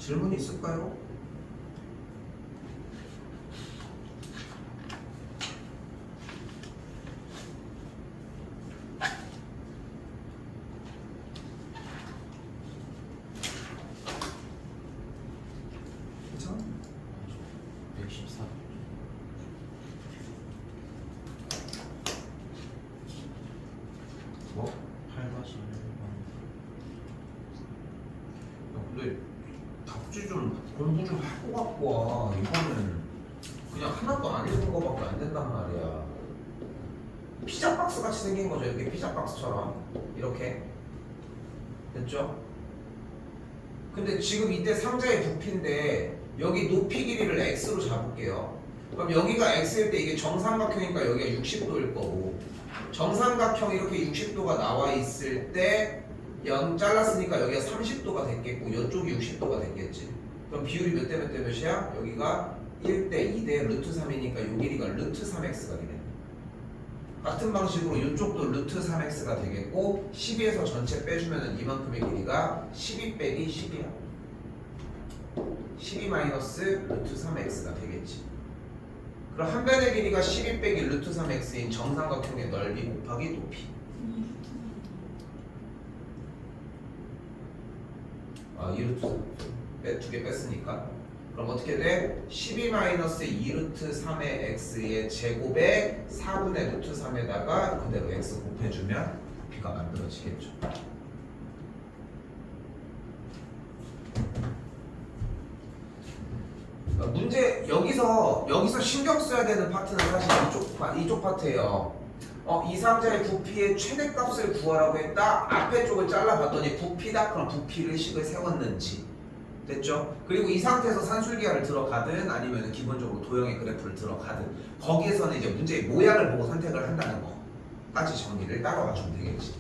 질문 있을까요? 괜찮아? 114. 뭐? 8-1번. 근데 답지 좀 공부 좀 하고 갖고 와. 이거는 그냥 하나도 안 읽은 거밖에 안 된단 말이야. 피자 박스 같이 생긴 거죠. 이렇게 피자 박스처럼 이렇게 됐죠? 근데 지금 이때 상자의 부피인데 여기 높이 길이를 x로 잡을게요. 그럼 여기가 x일 때 이게 정삼각형이니까 여기가 60도일 거고, 정삼각형 이렇게 60도가 나와 있을 때 0 잘랐으니까 여기가 30도가 됐겠고 이쪽이 60도가 됐겠지. 그럼 비율이 몇 대 몇 대 몇이야? 여기가 1대 2대 루트 3이니까 요 길이가 루트 3x가 되겠네. 같은 방식으로 이쪽도 루트 3x가 되겠고 12에서 전체 빼주면 이만큼의 길이가 12 빼기 10이야. 12 마이너스 루트 3x가 되겠지. 그럼 한 변의 길이가 12 빼기 루트 3x인 정삼각형의 넓이 곱하기 높이. 아, 2루트 2개 뺐으니까 그럼 어떻게 돼? 12 마이너스 2루트 3의 x의 제곱에 4분의 루트 3에다가 그대로 x 곱해주면 부피가 만들어지겠죠. 문제 여기서 신경 써야 되는 파트는 사실 이쪽 파트예요. 이 상자의 부피의 최대값을 구하라고 했다. 앞에 쪽을 잘라봤더니 부피다. 그럼 부피를 식을 세웠는지 됐죠? 그리고 이 상태에서 산술기하를 들어가든 아니면 기본적으로 도형의 그래프를 들어가든 거기에서는 이제 문제의 모양을 보고 선택을 한다는 거까지 정리를 따라와 주면 되겠지.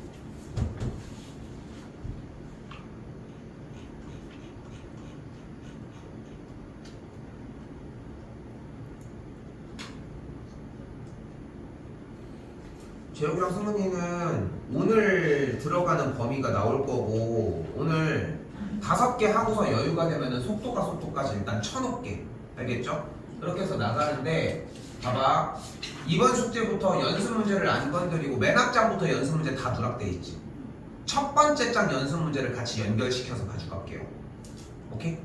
재혁이랑 승훈이는 오늘 들어가는 범위가 나올 거고 오늘 5개 하고서 여유가 되면은 속도까지 일단 쳐놓게. 알겠죠? 그렇게 해서 나가는데 봐봐. 이번 숙제부터 연습 문제를 안 건드리고 맨 앞장부터 연습 문제 다 누락돼 있지. 첫 번째 장 연습 문제를 같이 연결시켜서 가져갈게요. 오케이?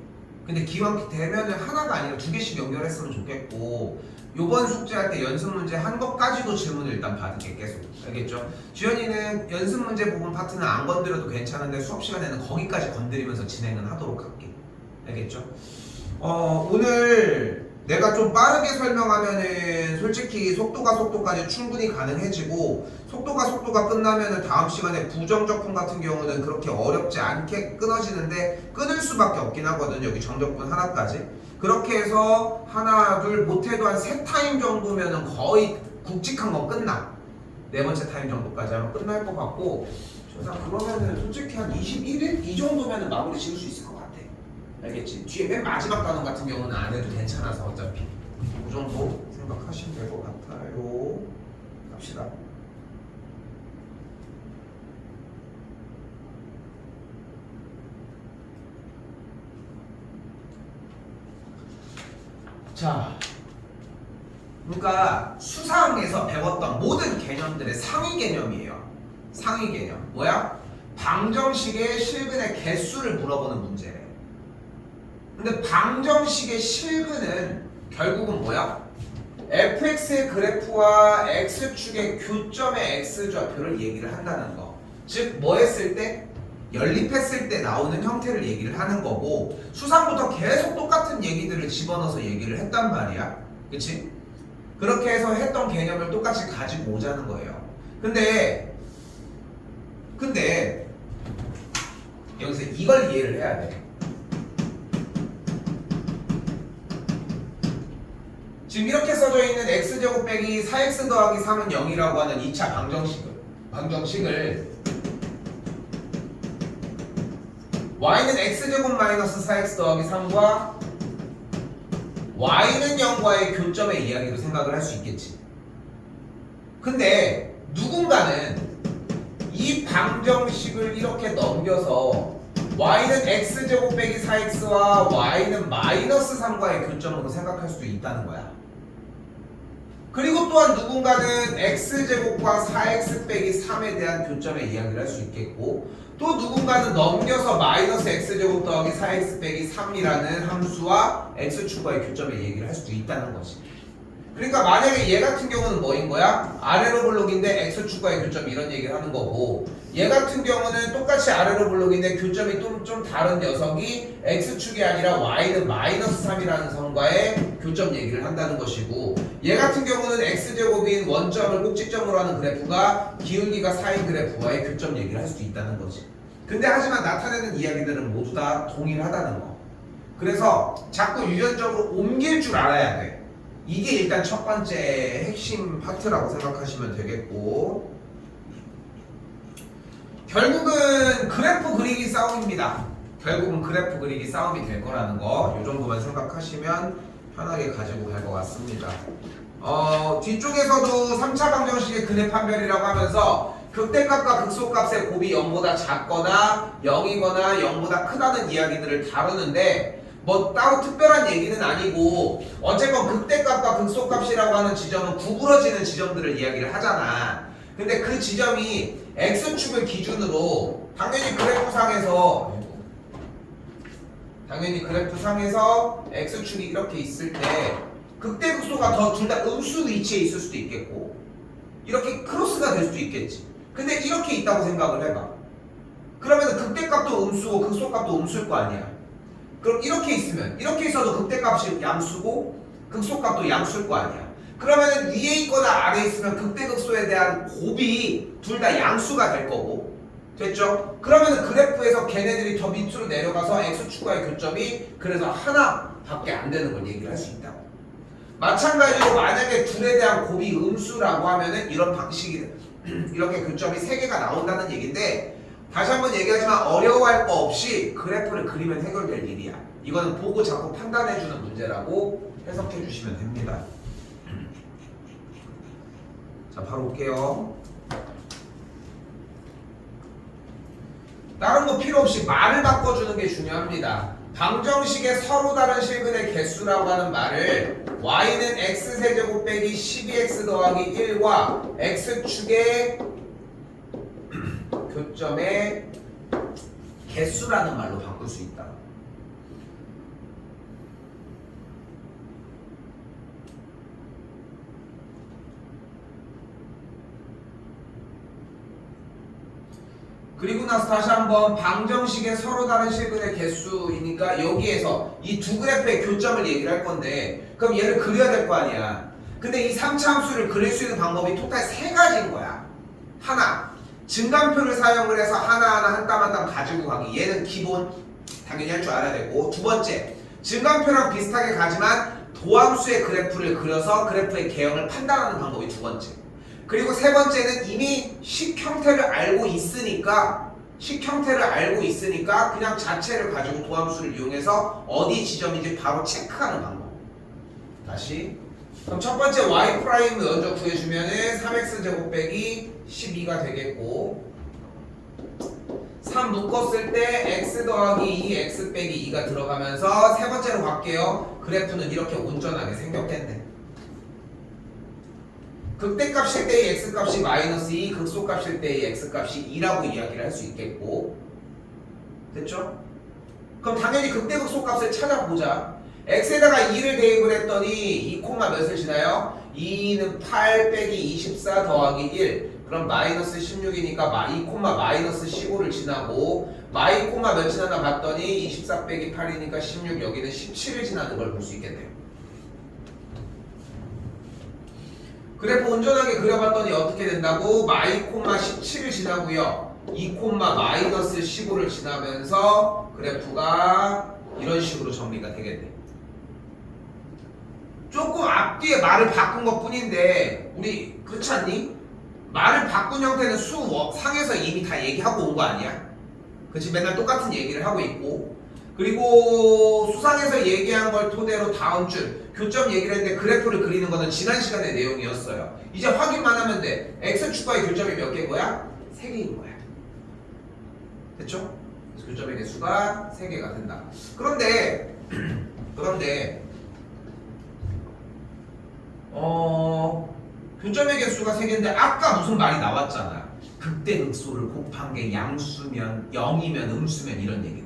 근데 기왕 되면은 하나가 아니라 2개씩 연결했으면 좋겠고 요번 숙제할 때 연습 문제 한 것까지도 질문을 일단 받을게. 계속. 알겠죠? 주연이는 연습 문제 부분 파트는 안 건드려도 괜찮은데 수업 시간에는 거기까지 건드리면서 진행은 하도록 할게. 알겠죠? 오늘 내가 좀 빠르게 설명하면은 솔직히 속도까지 충분히 가능해지고 속도가 끝나면은 다음 시간에 부정적분 같은 경우는 그렇게 어렵지 않게 끊어지는데 끊을 수밖에 없긴 하거든. 여기 정적분 하나까지. 그렇게 해서 하나 둘 못해도 한 3타임 정도면은 거의 굵직한 건 끝나. 4번째 타임 정도까지 하면 끝날 것 같고 그러면은 솔직히 한 21일? 이 정도면은 마무리 지을 수 있을 것 같아. 알겠지? 뒤에 맨 마지막 단원 같은 경우는 안 해도 괜찮아서 어차피 그 정도 생각하시면 될 것 같아요. 갑시다. 자, 그러니까 수상에서 배웠던 모든 개념들의 상위 개념이에요. 상위 개념. 뭐야? 방정식의 실근의 개수를 물어보는 문제래. 근데 방정식의 실근은 결국은 뭐야? fx의 그래프와 x축의 교점의 x좌표를 얘기를 한다는 거. 즉 뭐 했을 때? 연립했을 때 나오는 형태를 얘기를 하는 거고 수상부터 계속 똑같은 얘기들을 집어넣어서 얘기를 했단 말이야. 그치? 그렇게 해서 했던 개념을 똑같이 가지고 오자는 거예요. 근데 여기서 이걸 이해를 해야 돼. 지금 이렇게 써져 있는 x제곱 빼기 4x 더하기 3은 0이라고 하는 2차 방정식을 y는 x제곱 마이너스 4x 더하기 3과 y는 0과의 교점의 이야기로 생각을 할 수 있겠지. 근데 누군가는 이 방정식을 이렇게 넘겨서 y는 x제곱 빼기 4x와 y는 마이너스 3과의 교점으로 생각할 수도 있다는 거야. 그리고 또한 누군가는 x제곱과 4x 빼기 3에 대한 교점의 이야기를 할 수 있겠고, 또 누군가는 넘겨서 마이너스 x제곱 더하기 4x 빼기 3이라는 함수와 x축과의 교점의 얘기를 할 수도 있다는 거지. 그러니까 만약에 얘 같은 경우는 뭐인 거야? 아래로 블록인데 x축과의 교점 이런 얘기를 하는 거고, 얘 같은 경우는 똑같이 아래로 블록인데 교점이 좀 다른 녀석이 x축이 아니라 y는 마이너스 3이라는 선과의 교점 얘기를 한다는 것이고, 얘 같은 경우는 x제곱인 원점을 꼭지점으로 하는 그래프가 기울기가 4인 그래프와의 교점 얘기를 할 수도 있다는 거지. 근데 하지만 나타내는 이야기들은 모두 다 동일하다는 거. 그래서 자꾸 유전적으로 옮길 줄 알아야 돼. 이게 일단 첫 번째 핵심 파트라고 생각하시면 되겠고, 결국은 그래프 그리기 싸움입니다. 결국은 그래프 그리기 싸움이 될 거라는 거, 이 정도만 생각하시면 편하게 가지고 갈 것 같습니다. 뒤쪽에서도 3차 방정식의 근해 판별이라고 하면서 극대값과 극소값의 곱이 0보다 작거나 0이거나 0보다 크다는 이야기들을 다루는데, 뭐 따로 특별한 얘기는 아니고 어쨌건 극대값과 극소값이라고 하는 지점은 구부러지는 지점들을 이야기를 하잖아. 근데 그 지점이 x축을 기준으로 당연히 그래프상에서 x축이 이렇게 있을 때 극대 극소가 더 둘 다 음수 위치에 있을 수도 있겠고, 이렇게 크로스가 될 수도 있겠지. 근데 이렇게 있다고 생각을 해봐. 그러면 극대값도 음수고 극소값도 음수일 거 아니야. 그럼 이렇게 있으면, 이렇게 있어도 극대값이 양수고 극소값도 양수일 거 아니야. 그러면 위에 있거나 아래에 있으면 극대극소에 대한 곱이 둘 다 양수가 될 거고, 됐죠? 그러면 그래프에서 걔네들이 더 밑으로 내려가서 x축과의 교점이 그래서 하나밖에 안 되는 걸 얘기를 할 수 있다고. 마찬가지로 만약에 둘에 대한 곱이 음수라고 하면은 이런 방식이 이렇게 교점이 3개가 나온다는 얘기인데, 다시 한번 얘기하지만 어려워할 거 없이 그래프를 그리면 해결될 일이야. 이거는 보고 자꾸 판단해주는 문제라고 해석해 주시면 됩니다. 자, 바로 올게요. 다른 거 필요 없이 말을 바꿔주는 게 중요합니다. 방정식의 서로 다른 실근의 개수라고 하는 말을 y는 x세제곱 빼기 12x 더하기 1과 x축의 교점의 개수라는 말로 바꿀 수 있다. 그리고 나서 다시 한번 방정식의 서로 다른 실근의 개수이니까 여기에서 이 두 그래프의 교점을 얘기를 할 건데, 그럼 얘를 그려야 될 거 아니야. 근데 이 3차 함수를 그릴 수 있는 방법이 토탈 3가지인 거야. 하나, 증간표를 사용을 해서 하나하나 한 땀 한 땀 가지고 가기. 얘는 기본 당연히 할 줄 알아야 되고, 두 번째, 증간표랑 비슷하게 가지만 도함수의 그래프를 그려서 그래프의 개형을 판단하는 방법이 두 번째. 그리고 세 번째는 이미 식 형태를 알고 있으니까 그냥 자체를 가지고 도함수를 이용해서 어디 지점인지 바로 체크하는 방법. 다시, 그럼 첫 번째 y 프라임 먼저 구해주면은 3x제곱 빼기 12가 되겠고, 3 묶었을 때 x 더하기 2 x 빼기 2가 들어가면서 세 번째로 갈게요. 그래프는 이렇게 온전하게 생겼겠네. 극대값일 때의 x값이 마이너스 2, 극소값일 때의 x값이 2라고 이야기를 할 수 있겠고, 됐죠? 그럼 당연히 극대극소값을 찾아보자. x에다가 2를 대입을 했더니 2, 몇을 지나요? 2는 8 빼기 24 더하기 1. 그럼 마이너스 16이니까 2, 마이너스 15를 지나고, 몇 지나나 봤더니 24 빼기 8이니까 16, 여기는 17을 지나는 걸 볼 수 있겠네요. 그래프 온전하게 그려봤더니 어떻게 된다고? 17을 지나고요, 2, 마이너스 15를 지나면서 그래프가 이런 식으로 정리가 되겠네. 조금 앞뒤에 말을 바꾼 것 뿐인데, 우리 그렇지 않니? 말을 바꾼 형태는 상에서 이미 다 얘기하고 온 거 아니야? 그치? 맨날 똑같은 얘기를 하고 있고, 그리고 수상에서 얘기한 걸 토대로 다음 줄 교점 얘기를 했는데 그래프를 그리는 거는 지난 시간의 내용이었어요. 이제 확인만 하면 돼. x축과의 교점이 몇 개인 거야? 3개인 거야. 됐죠? 그래서 교점의 개수가 3개가 된다. 그런데 교점의 개수가 3개인데 아까 무슨 말이 나왔잖아. 극대극소를 곱한 게 양수면 0이면 음수면 이런 얘기들.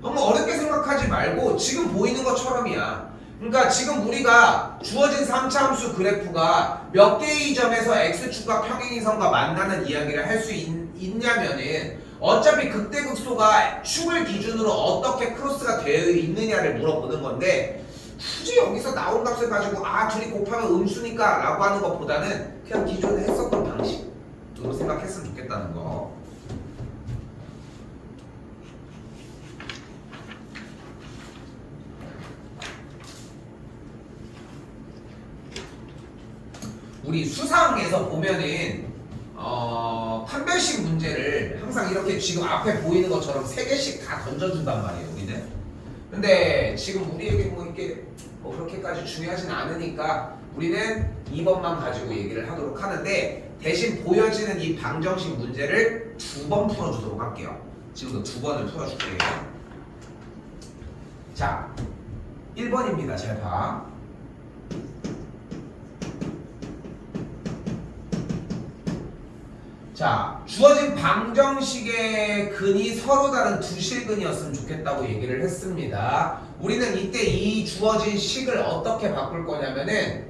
너무 어렵게 생각하지 말고 지금 보이는 것처럼이야. 그러니까 지금 우리가 주어진 3차 함수 그래프가 몇 개의 점에서 x축과 평행이성과 만나는 이야기를 할 수 있냐면은 어차피 극대극소가 축을 기준으로 어떻게 크로스가 되어 있느냐를 물어보는 건데 굳이 여기서 나온 값을 가지고 둘이 곱하면 음수니까 라고 하는 것보다는 그냥 기존에 했었던 방식으로 생각했으면 좋겠다는 거. 우리 수상에서 보면은 판별식 문제를 항상 이렇게 지금 앞에 보이는 것처럼 3개씩 다 던져준단 말이에요, 우리는. 근데 지금 우리에게 뭐 이게 뭐 그렇게까지 중요하진 않으니까 우리는 2번만 가지고 얘기를 하도록 하는데 대신 보여지는 이 방정식 문제를 2번 풀어주도록 할게요. 지금도 2번을 풀어줄게요. 자, 1번입니다. 잘 봐. 자, 주어진 방정식의 근이 서로 다른 두 실근이었으면 좋겠다고 얘기를 했습니다. 우리는 이때 이 주어진 식을 어떻게 바꿀 거냐면은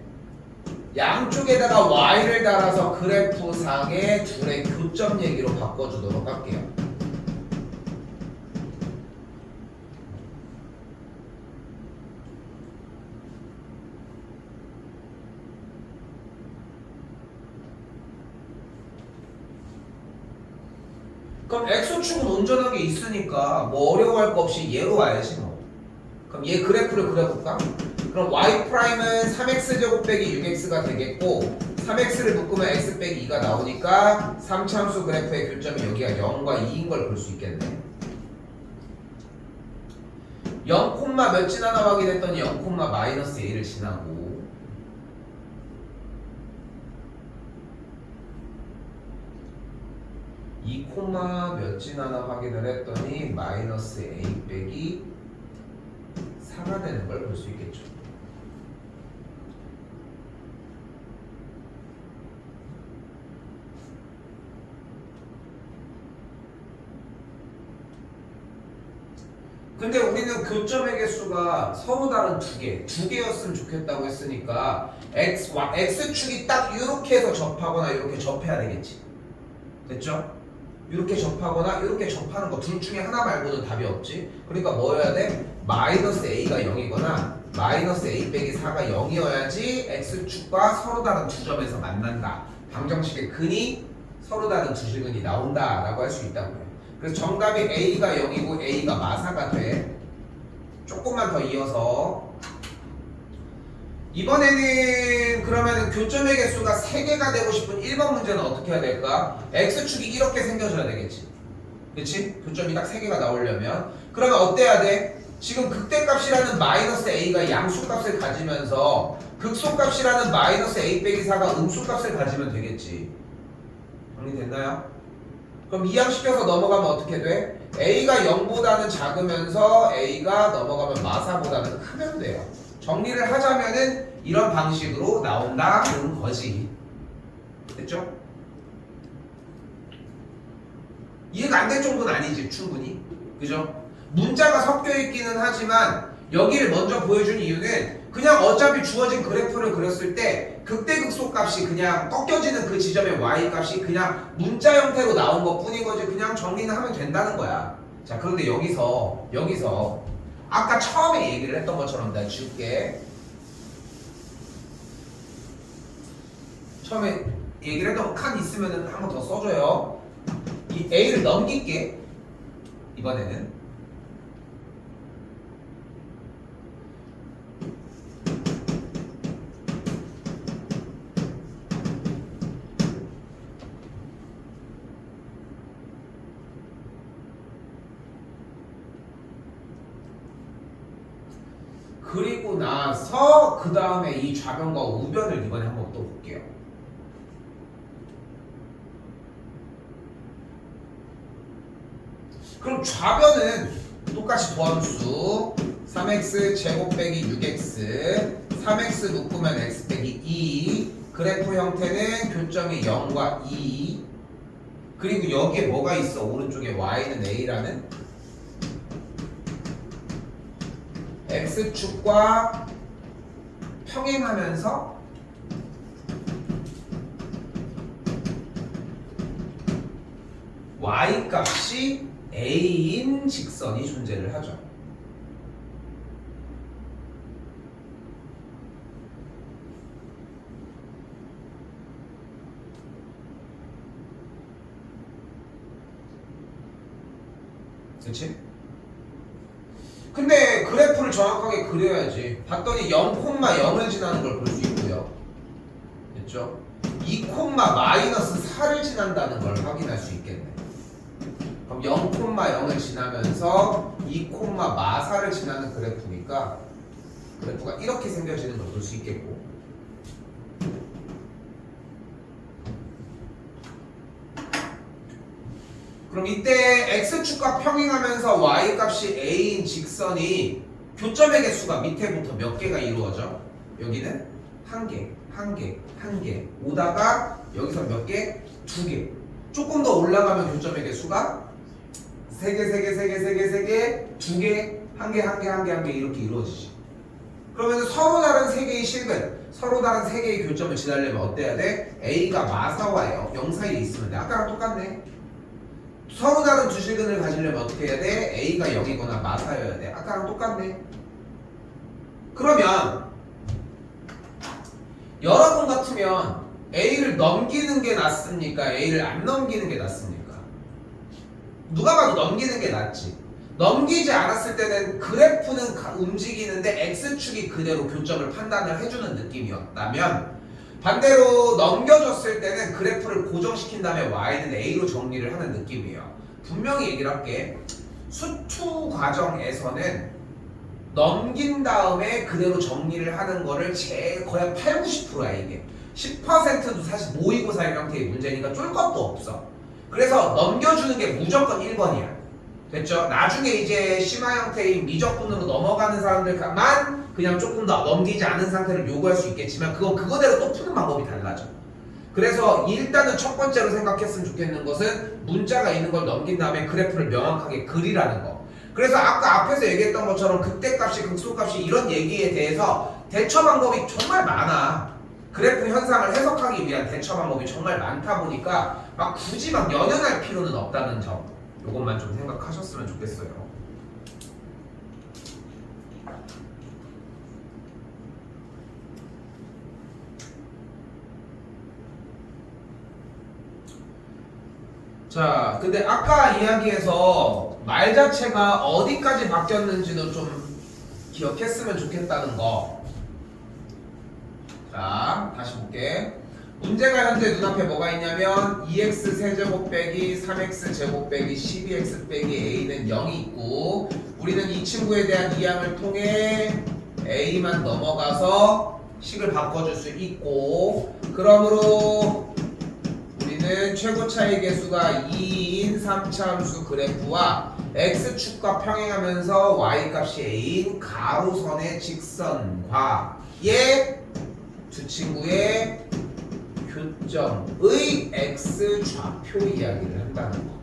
양쪽에다가 y를 달아서 그래프상의 둘의 교점 얘기로 바꿔주도록 할게요. 그럼 x축은 온전하게 있으니까 뭐 어려워할 거 없이 얘로 와야지 뭐. 그럼 얘 그래프를 그려볼까? 그럼 y'은 3x제곱 빼기 6x가 되겠고 3x를 묶으면 x 빼기 2가 나오니까 3차함수 그래프의 교점이 여기가 0과 2인 걸 볼 수 있겠네. 0, 몇 지나나 확인했더니 0, 마이너스 a를 지나고 2, 몇 지나나 확인을 했더니 마이너스 a 빼기 4가 되는 걸 볼 수 있겠죠. 근데 우리는 교점의 개수가 서로 다른 두 개였으면 좋겠다고 했으니까 x축이 딱 이렇게 해서 접하거나 이렇게 접해야 되겠지. 됐죠? 이렇게 접하거나 이렇게 접하는 거 둘 중에 하나 말고는 답이 없지. 그러니까 뭐여야 돼? 마이너스 a가 0이거나 마이너스 a 빼기 4가 0이어야지 x축과 서로 다른 두 점에서 만난다. 방정식의 근이 서로 다른 두 실근이 나온다 라고 할 수 있다고요. 그래서 정답이 a가 0이고 a가 마사가 돼. 조금만 더 이어서 이번에는 그러면 교점의 개수가 3개가 되고 싶은 1번 문제는 어떻게 해야 될까? x축이 이렇게 생겨줘야 되겠지. 그치? 교점이 딱 3개가 나오려면 그러면 어때야 돼? 지금 극대값이라는 마이너스 a가 양수값을 가지면서 극소값이라는 마이너스 a 빼기 4가 음수값을 가지면 되겠지. 정리됐나요? 그럼 이항시켜서 넘어가면 어떻게 돼? a가 0보다는 작으면서 a가 넘어가면 마사보다는 크면 돼요. 정리를 하자면은 이런 방식으로 나온다는 거지. 됐죠? 이해가 안 될 정도는 아니지, 충분히. 그죠? 문자가 섞여 있기는 하지만 여기를 먼저 보여준 이유는 그냥 어차피 주어진 그래프를 그렸을 때 극대극소 값이 그냥 꺾여지는 그 지점의 y 값이 그냥 문자 형태로 나온 것 뿐인 거지. 그냥 정리는 하면 된다는 거야. 자, 그런데 여기서 아까 처음에 얘기를 했던 것처럼 내가 지울게. 처음에 얘기를 했던 칸 있으면 한 번 더 써줘요. 이 a를 넘길게. 이번에는 그리고 나서 그 다음에 이 좌변과 우변을 이번에 한번 또 볼게요. 그럼 좌변은 똑같이 도함수 3x 제곱 빼기 6x 3x 묶으면 x 빼기 2 그래프 형태는 교점이 0과 2 그리고 여기에 뭐가 있어? 오른쪽에 y는 a라는 x축과 평행하면서 y 값이 a인 직선이 존재를 하죠. 그치? 근데 그래프를 정확하게 그려야지. 봤더니 0,0을 지나는 걸 볼 수 있고요. 됐죠? 2,-4를 지난다는 걸 확인할 수 있겠네. 그럼 0,0을 지나면서 2,4를 지나는 그래프니까 그래프가 이렇게 생겨지는 걸 볼 수 있겠고 그럼 이때 x축과 평행하면서 y값이 a인 직선이 교점의 개수가 밑에부터 몇 개가 이루어져? 여기는 한 개, 한 개, 한 개 오다가 여기서 몇 개? 두 개. 조금 더 올라가면 교점의 개수가 세 개, 세 개, 세 개, 세 개, 세 개, 두 개, 한 개, 한 개, 한 개, 한 개 이렇게 이루어지지. 그러면 서로 다른 세 개의 실근, 서로 다른 세 개의 교점을 지나려면 어때야 돼? a가 마사와 0 사이에 있으면 돼. 아까랑 똑같네. 서로 다른 두 실근을 가지려면 어떻게 해야 돼? a가 0이거나 마사여야 돼. 아까랑 똑같네. 그러면 여러분 같으면 a를 넘기는 게 낫습니까? a를 안 넘기는 게 낫습니까? 누가 봐도 넘기는 게 낫지. 넘기지 않았을 때는 그래프는 움직이는데 x축이 그대로 교점을 판단을 해주는 느낌이었다면 반대로 넘겨줬을 때는 그래프를 고정시킨 다음에 y는 a로 정리를 하는 느낌이에요. 분명히 얘기를 할게. 수투 과정에서는 넘긴 다음에 그대로 정리를 하는 거를 거의 한 8, 90%야 이게. 10%도 사실 모의고사 형태의 문제니까 쫄 것도 없어. 그래서 넘겨주는 게 무조건 1번이야. 됐죠? 나중에 이제 심화 형태인 미적분으로 넘어가는 사람들만 그냥 조금 더 넘기지 않은 상태를 요구할 수 있겠지만 그거대로 또 푸는 방법이 달라져. 그래서 일단은 첫 번째로 생각했으면 좋겠는 것은 문자가 있는 걸 넘긴 다음에 그래프를 명확하게 그리라는 거. 그래서 아까 앞에서 얘기했던 것처럼 극대값이 극소값이 이런 얘기에 대해서 대처 방법이 정말 많아. 그래프 현상을 해석하기 위한 대처 방법이 정말 많다 보니까 막 굳이 막 연연할 필요는 없다는 점. 요것만 좀 생각하셨으면 좋겠어요. 자, 근데 아까 이야기에서 말 자체가 어디까지 바뀌었는지도 좀 기억했으면 좋겠다는 거. 자, 다시 볼게. 문제가 현재 눈앞에 뭐가 있냐면 2x 세제곱 빼기 3x 제곱 빼기 12x 빼기 a는 0이 있고 우리는 이 친구에 대한 이항을 통해 a만 넘어가서 식을 바꿔줄 수 있고 그러므로 우리는 최고 차이 계수가 2인 3차 함수 그래프와 x축과 평행하면서 y값이 a인 가로선의 직선과의 두 친구의 교점의 x 좌표 이야기를 한다는 거.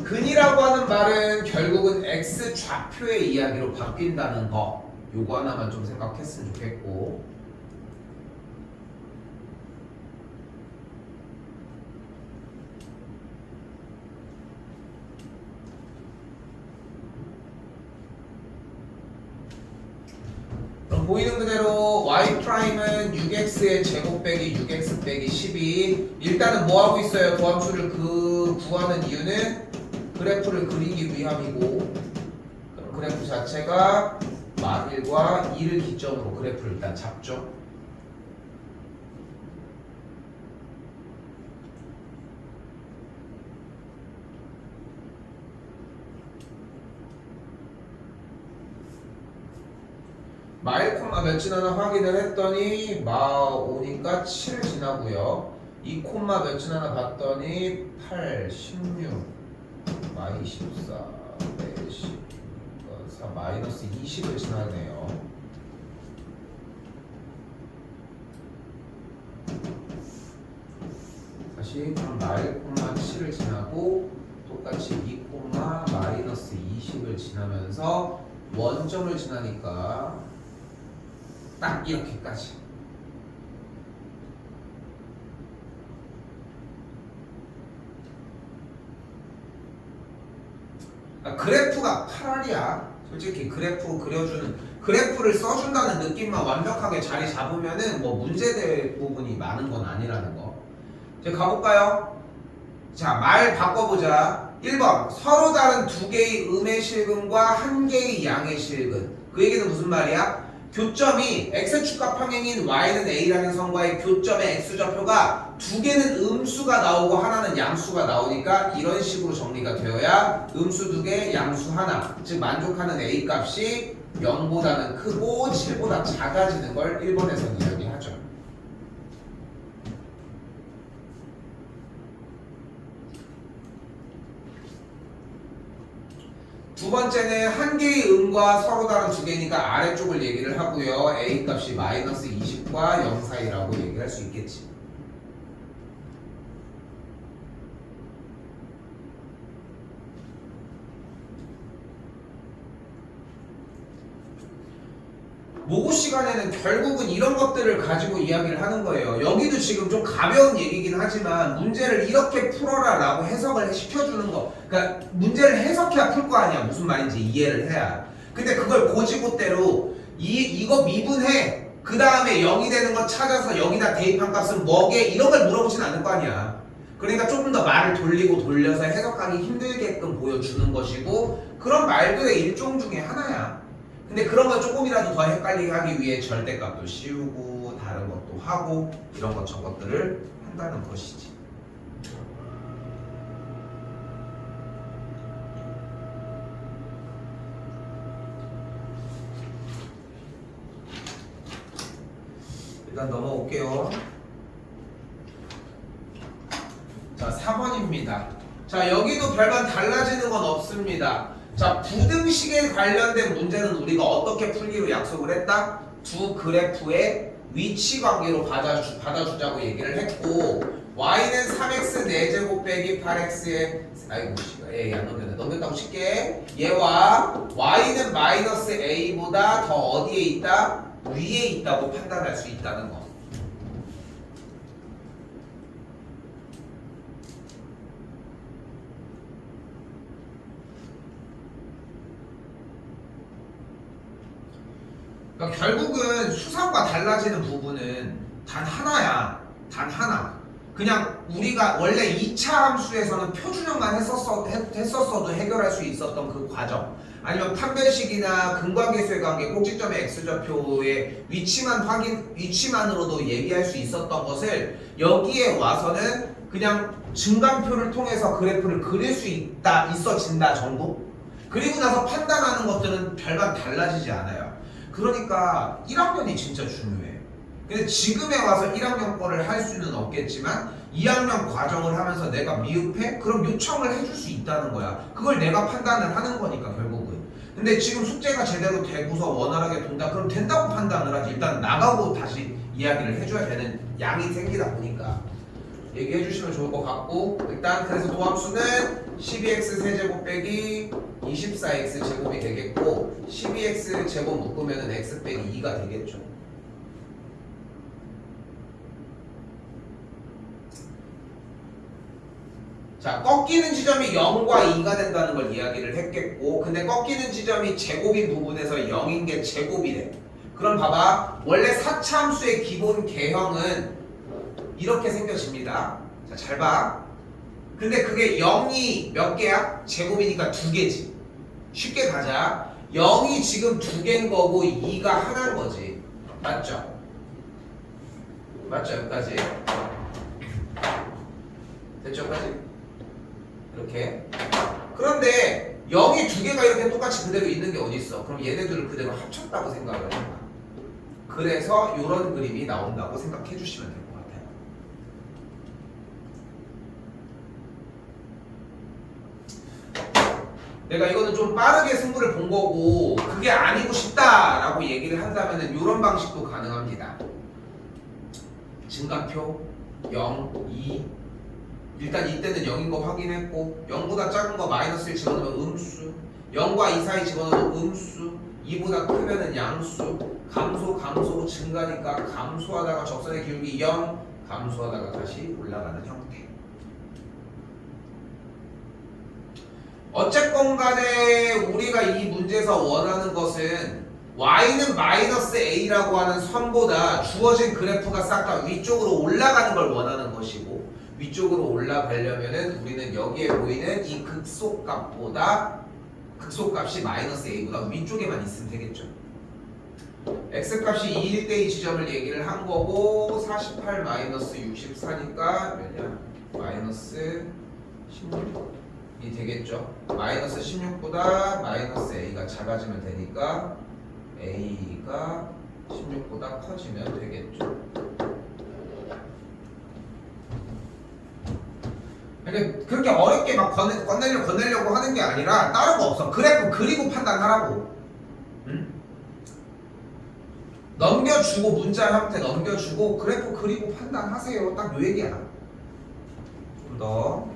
근이라고 하는 말은 결국은 x 좌표의 이야기로 바뀐다는 거. 요거 하나만 좀 생각했으면 좋겠고. 보이는 그대로 y'은 6x의 제곱 빼기 6x 빼기 12 일단은 뭐 하고 있어요? 도함수를 구하는 이유는 그래프를 그리기 위함이고 그럼 그래프 자체가 마1과 2를 기점으로 그래프를 일단 잡죠. 마 1, 몇 지나나 확인을 했더니 마 5니까 7을 지나고요. 2 콤마 몇쯤 하나 봤더니 8, 16, 마이 14, 10, 4, 마이너스 20을 지나네요. 다시 마일 콤마 7을 지나고 똑같이 2 콤마 마이너스 20을 지나면서 원점을 지나니까 딱 이렇게까지. 그래프가 8알이야. 솔직히 그래프 그려주는 그래프를 써준다는 느낌만 완벽하게 자리 잡으면은 뭐 문제될 부분이 많은 건 아니라는 거. 이제 가볼까요? 자, 말 바꿔보자. 1번 서로 다른 두 개의 음의 실근과 한 개의 양의 실근. 그 얘기는 무슨 말이야? 교점이 x축과 평행인 y는 a라는 선과의 교점의 x좌표가 두 개는 음수가 나오고 하나는 양수가 나오니까 이런 식으로 정리가 되어야 음수 두 개, 양수 하나, 즉 만족하는 a 값이 0보다는 크고 7보다 작아지는 걸 1번에서는 이야기하죠. 두 번째는 한 개의 음과 서로 다른 두 개니까 아래쪽을 얘기를 하고요. a 값이 마이너스 20과 0 사이라고 얘기할 수 있겠지. 모고 시간에는 결국은 이런 것들을 가지고 이야기를 하는 거예요. 여기도 지금 좀 가벼운 얘기긴 하지만 문제를 이렇게 풀어라 라고 해석을 시켜주는 거. 그러니까 문제를 해석해야 풀 거 아니야. 무슨 말인지 이해를 해야. 근데 그걸 고지고대로 이거 미분해. 그 다음에 0이 되는 거 찾아서 여기다 대입한 값은 뭐게? 이런 걸 물어보진 않을 거 아니야. 그러니까 조금 더 말을 돌리고 돌려서 해석하기 힘들게끔 보여주는 것이고 그런 말들의 일종 중에 하나야. 근데 그런 거 조금이라도 더 헷갈리게 하기 위해 절대값도 씌우고 다른 것도 하고 이런 것 저것들을 한다는 것이지. 일단 넘어올게요. 자, 4번입니다. 자, 여기도 별반 달라지는 건 없습니다. 자, 부등식에 관련된 문제는 우리가 어떻게 풀기로 약속을 했다? 두 그래프의 위치 관계로 받아주자고 얘기를 했고 y는 3x 4제곱 빼기 8x의 아이고 안 넘겼네. 넘겼다고 칠게. 얘와 y는 마이너스 a보다 더 어디에 있다? 위에 있다고 판단할 수 있다는 거. 그러니까 결국은 수상과 달라지는 부분은 단 하나야. 단 하나. 그냥 우리가 원래 2차 함수에서는 표준형만 했었어도 해결할 수 있었던 그 과정. 아니면 판별식이나 근관계수의 관계, 꼭지점의 x좌표의 위치만으로도 얘기할 수 있었던 것을 여기에 와서는 그냥 증간표를 통해서 그래프를 그릴 수 있어진다 정도? 그리고 나서 판단하는 것들은 별반 달라지지 않아요. 그러니까 1학년이 진짜 중요해. 근데 지금에 와서 1학년 거를 할 수는 없겠지만 2학년 과정을 하면서 내가 미흡해? 그럼 요청을 해줄 수 있다는 거야. 그걸 내가 판단을 하는 거니까 결국은. 근데 지금 숙제가 제대로 되고서 원활하게 돈다? 그럼 된다고 판단을 하지. 일단 나가고 다시 이야기를 해줘야 되는 양이 생기다 보니까 얘기해 주시면 좋을 것 같고 일단 그래서 도함수는 12x 세제곱 빼기 24x 제곱이 되겠고 12x 제곱 묶으면 x 빼기 2가 되겠죠. 자, 꺾이는 지점이 0과 2가 된다는 걸 이야기를 했겠고 근데 꺾이는 지점이 제곱인 부분에서 0인 게 제곱이래. 그럼 봐봐. 원래 4차 함수의 기본 개형은 이렇게 생겨집니다. 자, 잘 봐. 근데 그게 0이 몇 개야? 제곱이니까 2개지. 쉽게 가자. 0이 지금 2개인 거고 2가 하나인 거지. 맞죠? 맞죠? 여기까지. 됐죠? 여기까지? 이렇게. 그런데 0이 2개가 이렇게 똑같이 그대로 있는 게 어디 있어? 그럼 얘네들을 그대로 합쳤다고 생각을 해봐. 그래서 이런 그림이 나온다고 생각해 주시면 될 것 같아요. 내가 이거는 좀 빠르게 승부를 본 거고 그게 아니고 싶다라고 얘기를 한다면은 이런 방식도 가능합니다. 증가표 0, 2 일단 이때는 0인 거 확인했고 0보다 작은 거 마이너스를 집어넣으면 음수 0과 2 사이 집어넣으면 음수 2보다 크면은 양수 감소 증가니까 감소하다가 적선의 기울기 0 감소하다가 다시 올라가는 형태. 어쨌건 간에 우리가 이 문제에서 원하는 것은 y는 마이너스 a라고 하는 선보다 주어진 그래프가 싹 다 위쪽으로 올라가는 걸 원하는 것이고 위쪽으로 올라가려면은 우리는 여기에 보이는 이 극소값이 마이너스 a보다 위쪽에만 있으면 되겠죠. x값이 2일 때 이 지점을 얘기를 한 거고 48 마이너스 64니까 몇냐? 마이너스 16이 되겠죠. 마이너스 16보다 마이너스 a가 작아지면 되니까 a가 16보다 커지면 되겠죠. 그러니까 그렇게 어렵게 막 건네려고 하는 게 아니라 다른 거 없어. 그래프 그리고 판단하라고. 응? 넘겨주고 문자 형태 넘겨주고 그래프 그리고 판단하세요. 딱 요 얘기야. 좀 더.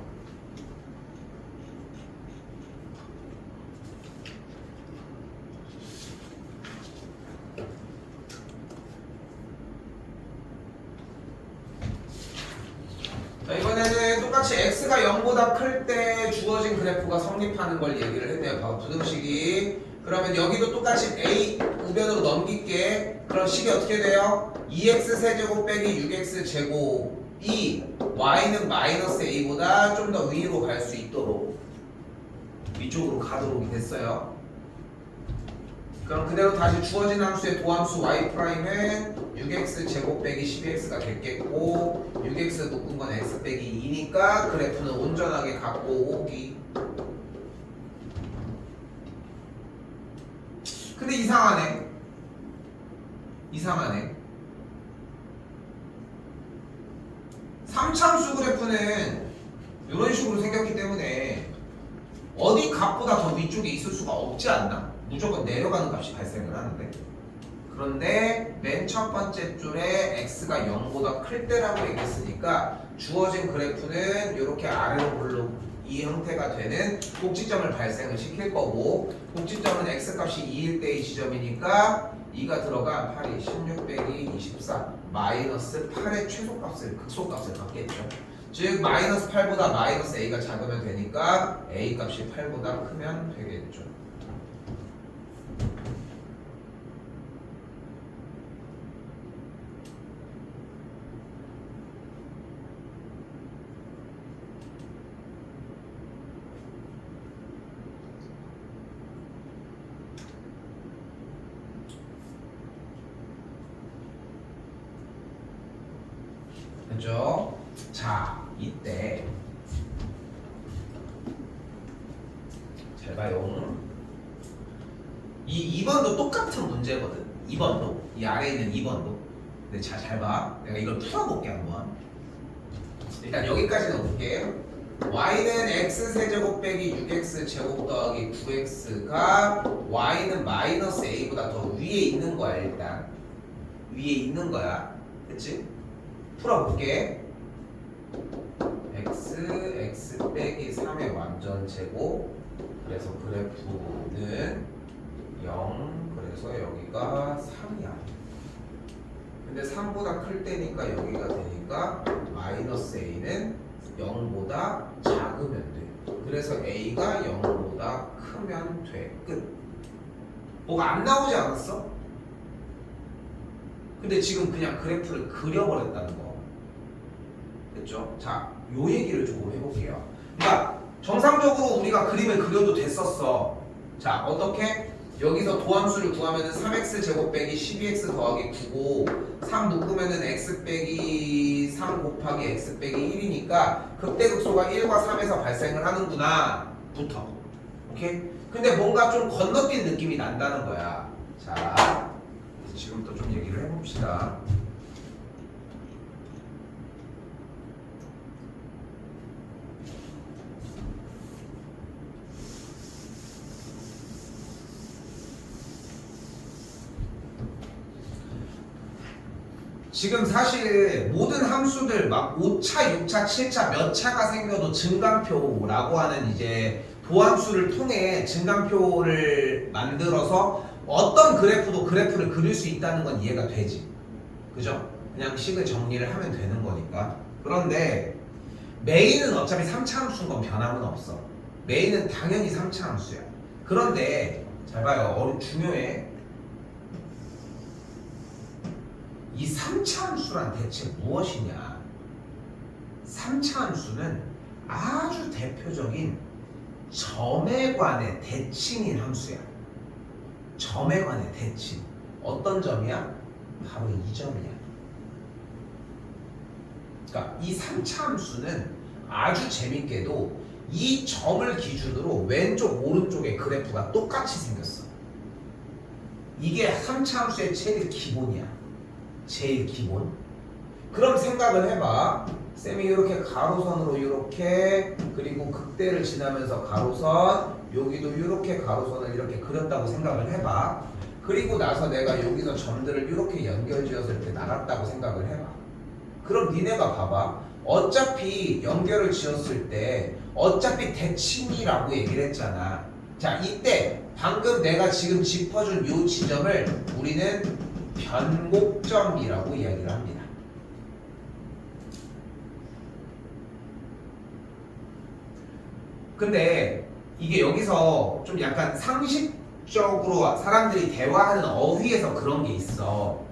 자, 이번에는 똑같이 x가 0보다 클 때 주어진 그래프가 성립하는 걸 얘기를 했네요. 바로 부등식이. 그러면 여기도 똑같이 a 우변으로 넘길게. 그럼 식이 어떻게 돼요? 2x 세제곱 빼기 6x 제곱이 y는 마이너스 a보다 좀 더 위로 갈 수 있도록 위쪽으로 가도록 됐어요. 그럼 그대로 다시 주어진 함수의 도함수 y'은 6x 제곱 빼기 12x가 됐겠고 6x 묶은 건 x 빼기 2니까 그래프는 온전하게 갖고 오기. 근데 이상하네. 삼참수 그래프는 이런 식으로 생겼기 때문에 어디 값보다 더 위쪽에 있을 수가 없지 않나? 무조건 내려가는 값이 발생을 하는데. 그런데 맨 첫 번째 줄에 x가 0보다 클 때라고 얘기했으니까 주어진 그래프는 이렇게 아래로 올라 이 형태가 되는 꼭지점을 발생을 시킬 거고 꼭지점은 x값이 2일 때의 지점이니까 2가 들어가 8이 16 빼기 24 마이너스 8의 최소값을 극소값을 갖겠죠. 즉 마이너스 8보다 마이너스 a가 작으면 되니까 a 값이 8보다 크면 되겠죠. 그죠? 자, 이때 잘 봐요. 이 2번도 똑같은 문제거든. 2번도 이 아래에 있는 2번도. 근데 잘 봐. 내가 이걸 풀어볼게 한번. 일단 여기까지는 볼게요. y는 x 세제곱 빼기 6x 제곱 더하기 9x가 y는 마이너스 a보다 더 위에 있는 거야. 일단 위에 있는 거야. 그치? 풀어볼게. x 빼기 3의 완전 제곱. 그래서 그래프는 0. 그래서 여기가 3이야. 근데 3보다 클 때니까 여기가 되니까 마이너스 a는 0보다 작으면 돼. 그래서 a가 0보다 크면 돼. 끝. 뭐가 안 나오지 않았어? 근데 지금 그냥 그래프를 그려버렸다는 거. 됐죠? 자, 요 얘기를 조금 해볼게요. 그러니까 정상적으로 우리가 그림을 그려도 됐었어. 자, 어떻게? 여기서 도함수를 구하면은 3x 제곱 빼기 12x 더하기 9고 3 묶으면은 x 빼기 3 곱하기 x 빼기 1이니까 극대극소가 1과 3에서 발생을 하는구나 부터. 오케이? 근데 뭔가 좀 건너뛴 느낌이 난다는 거야. 자, 지금부터 좀 얘기를 해봅시다. 지금 사실 모든 함수들 막 5차, 6차, 7차 몇 차가 생겨도 증감표라고 하는 이제 도함수를 통해 증감표를 만들어서 어떤 그래프도 그래프를 그릴 수 있다는 건 이해가 되지. 그죠? 그냥 식을 정리를 하면 되는 거니까. 그런데 메인은 어차피 3차 함수인 건 변함은 없어. 메인은 당연히 3차 함수야. 그런데 잘 봐요. 중요해. 이 3차 함수란 대체 무엇이냐? 3차 함수는 아주 대표적인 점에 관해 대칭인 함수야. 점에 관해 대칭. 어떤 점이야? 바로 이 점이야. 그러니까 이 3차 함수는 아주 재밌게도 이 점을 기준으로 왼쪽 오른쪽의 그래프가 똑같이 생겼어. 이게 3차 함수의 제일 기본이야. 제일 기본. 그럼 생각을 해봐. 쌤이 이렇게 가로선으로 이렇게, 그리고 극대를 지나면서 가로선, 여기도 이렇게 가로선을 이렇게 그렸다고 생각을 해봐. 그리고 나서 내가 여기서 점들을 이렇게 연결지었을 때 나갔다고 생각을 해봐. 그럼 니네가 봐봐. 어차피 연결을 지었을 때 어차피 대칭이라고 얘기를 했잖아. 자, 이때 방금 내가 지금 짚어준 이 지점을 우리는 변곡점이라고 이야기를 합니다. 근데 이게 여기서 좀 약간 상식적으로 사람들이 대화하는 어휘에서 그런 게 있어.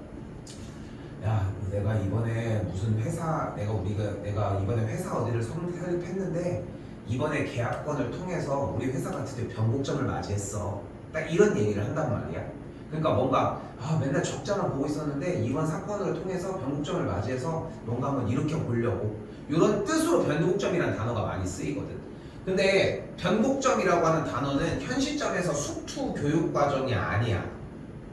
야, 내가 이번에 무슨 회사, 내가 이번에 회사 어디를 설립했는데 이번에 계약권을 통해서 우리 회사가 드디어 변곡점을 맞이했어. 딱 이런 얘기를 한단 말이야. 그러니까 뭔가 맨날 적자만 보고 있었는데 이번 사건을 통해서 변곡점을 맞이해서 뭔가 한번 일으켜 보려고, 이런 뜻으로 변곡점이라는 단어가 많이 쓰이거든. 근데 변곡점이라고 하는 단어는 현 시점에서 수투 교육 과정이 아니야.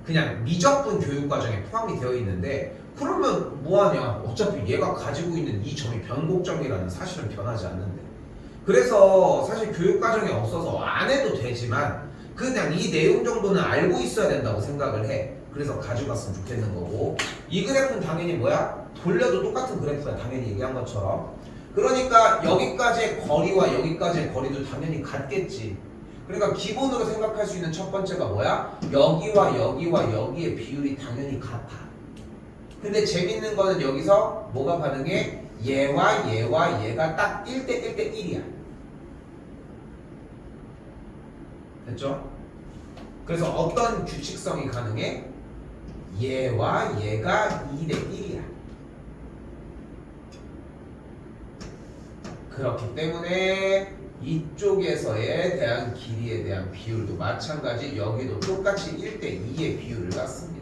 그냥 미적분 교육 과정에 포함이 되어 있는데, 그러면 뭐하냐? 어차피 얘가 가지고 있는 이 점이 변곡점이라는 사실은 변하지 않는데. 그래서 사실 교육 과정에 없어서 안 해도 되지만 그냥 이 내용 정도는 알고 있어야 된다고 생각을 해. 그래서 가져갔으면 좋겠는 거고, 이 그래프는 당연히 뭐야? 돌려도 똑같은 그래프야. 당연히 얘기한 것처럼. 그러니까 여기까지의 거리와 여기까지의 거리도 당연히 같겠지. 그러니까 기본으로 생각할 수 있는 첫 번째가 뭐야? 여기와 여기와 여기의 비율이 당연히 같아. 근데 재밌는 거는 여기서 뭐가 가능해? 얘와 얘와 얘가 딱 1대 1대 1이야. 됐죠? 그래서 어떤 규칙성이 가능해? 얘와 얘가 2대 1이야. 그렇기 때문에 이쪽에서에 대한 길이에 대한 비율도 마찬가지, 여기도 똑같이 1대 2의 비율을 갖습니다.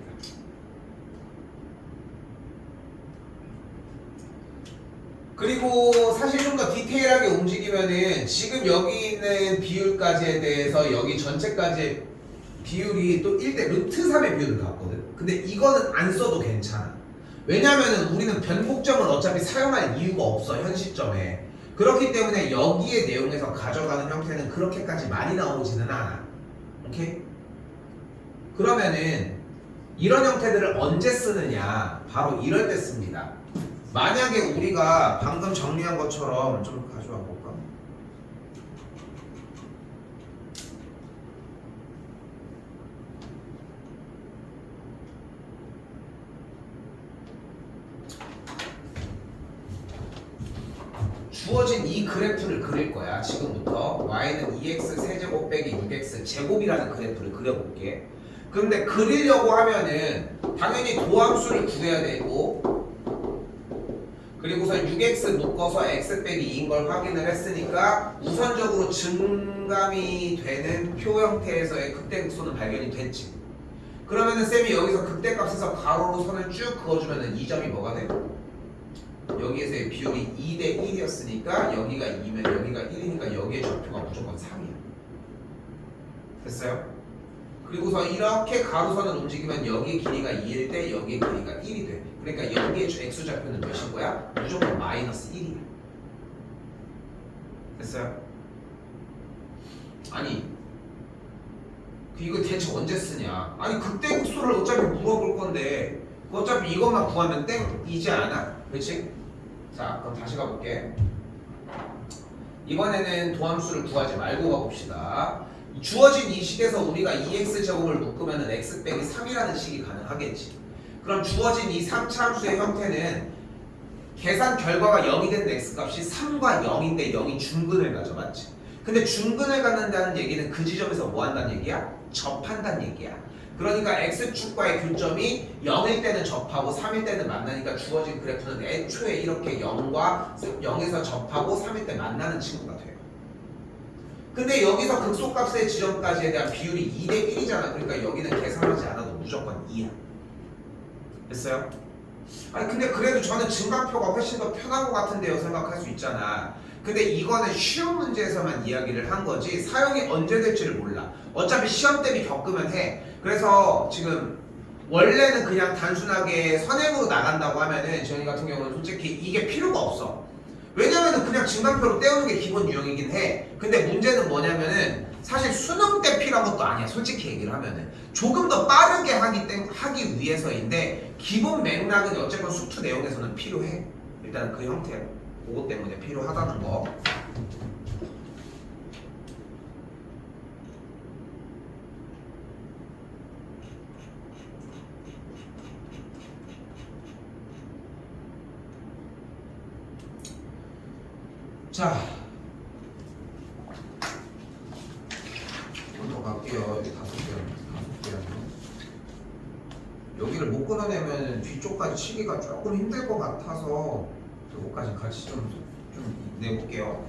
그리고 사실 좀 더 디테일하게 움직이면은 지금 여기 있는 비율까지에 대해서 여기 전체까지 비율이 또 1대 루트 3의 비율을 갖거든. 근데 이거는 안 써도 괜찮아. 왜냐면은 우리는 변곡점을 어차피 사용할 이유가 없어, 현 시점에. 그렇기 때문에 여기의 내용에서 가져가는 형태는 그렇게까지 많이 나오지는 않아. 오케이? 그러면은 이런 형태들을 언제 쓰느냐? 바로 이럴 때 씁니다. 만약에 우리가 방금 정리한 것처럼 좀 가져와 볼까? 주어진 이 그래프를 그릴 거야. 지금부터 y는 2x 세제곱 빼기 6x 제곱이라는 그래프를 그려볼게. 근데 그리려고 하면은 당연히 도함수를 구해야 되고, 그리고서 6x 묶어서 x 빼기 2인 걸 확인을 했으니까 우선적으로 증감이 되는 표 형태에서의 극대극소는 발견이 됐지. 그러면은 쌤이 여기서 극대값에서 가로로 선을 쭉 그어주면은 이 점이 뭐가 돼? 여기에서의 비율이 2대 1이었으니까 여기가 2면 여기가 1이니까 여기의 좌표가 무조건 3이야. 됐어요? 그리고서 이렇게 가로선을 움직이면 여기의 길이가 2일 때 여기의 길이가 1이 돼. 그러니까 여기의 x좌표는 몇인 거야? 무조건 마이너스 1이야. 됐어요? 아니 이거 대체 언제 쓰냐? 아니 극대극소를 어차피 물어볼 건데 어차피 이것만 구하면 땡이지 않아? 그렇지? 자, 그럼 다시 가볼게. 이번에는 도함수를 구하지 말고 가봅시다. 주어진 이 식에서 우리가 2x제곱을 묶으면 x 빼기 3이라는 식이 가능하겠지. 그럼 주어진 이 3차 함수의 형태는 계산 결과가 0이 된 x값이 3과 0인데 0이 중근을 가져, 맞지? 근데 중근을 갖는다는 얘기는 그 지점에서 뭐 한다는 얘기야? 접한다는 얘기야. 그러니까 x축과의 교점이 0일 때는 접하고 3일 때는 만나니까 주어진 그래프는 애초에 이렇게 0에서 접하고 3일 때 만나는 친구가 돼요. 근데 여기서 극소값의 지점까지에 대한 비율이 2대 1이잖아. 그러니까 여기는 계산하지 않아도 무조건 2야. 됐어요? 아니 근데 그래도 저는 증가표가 훨씬 더 편한 것 같은데요 생각할 수 있잖아. 근데 이거는 쉬운 문제에서만 이야기를 한 거지 사용이 언제 될지를 몰라. 어차피 시험 대비 겪으면 해. 그래서 지금 원래는 그냥 단순하게 선행으로 나간다고 하면은 저희 같은 경우는 솔직히 이게 필요가 없어. 왜냐면은 그냥 증강표로 떼우는 게 기본 유형이긴 해. 근데 문제는 뭐냐면은 사실 수능 때 필요한 것도 아니야. 솔직히 얘기를 하면은 조금 더 빠르게 하기 위해서인데 기본 맥락은 어쨌건 수투 내용에서는 필요해. 일단 그 형태로 그것 때문에 필요하다는 거. 자, 더 갈게요. 여기 5개. 여기를 못 끊어내면 뒤쪽까지 치기가 조금 힘들 것 같아서 이거까지 같이 좀 내볼게요.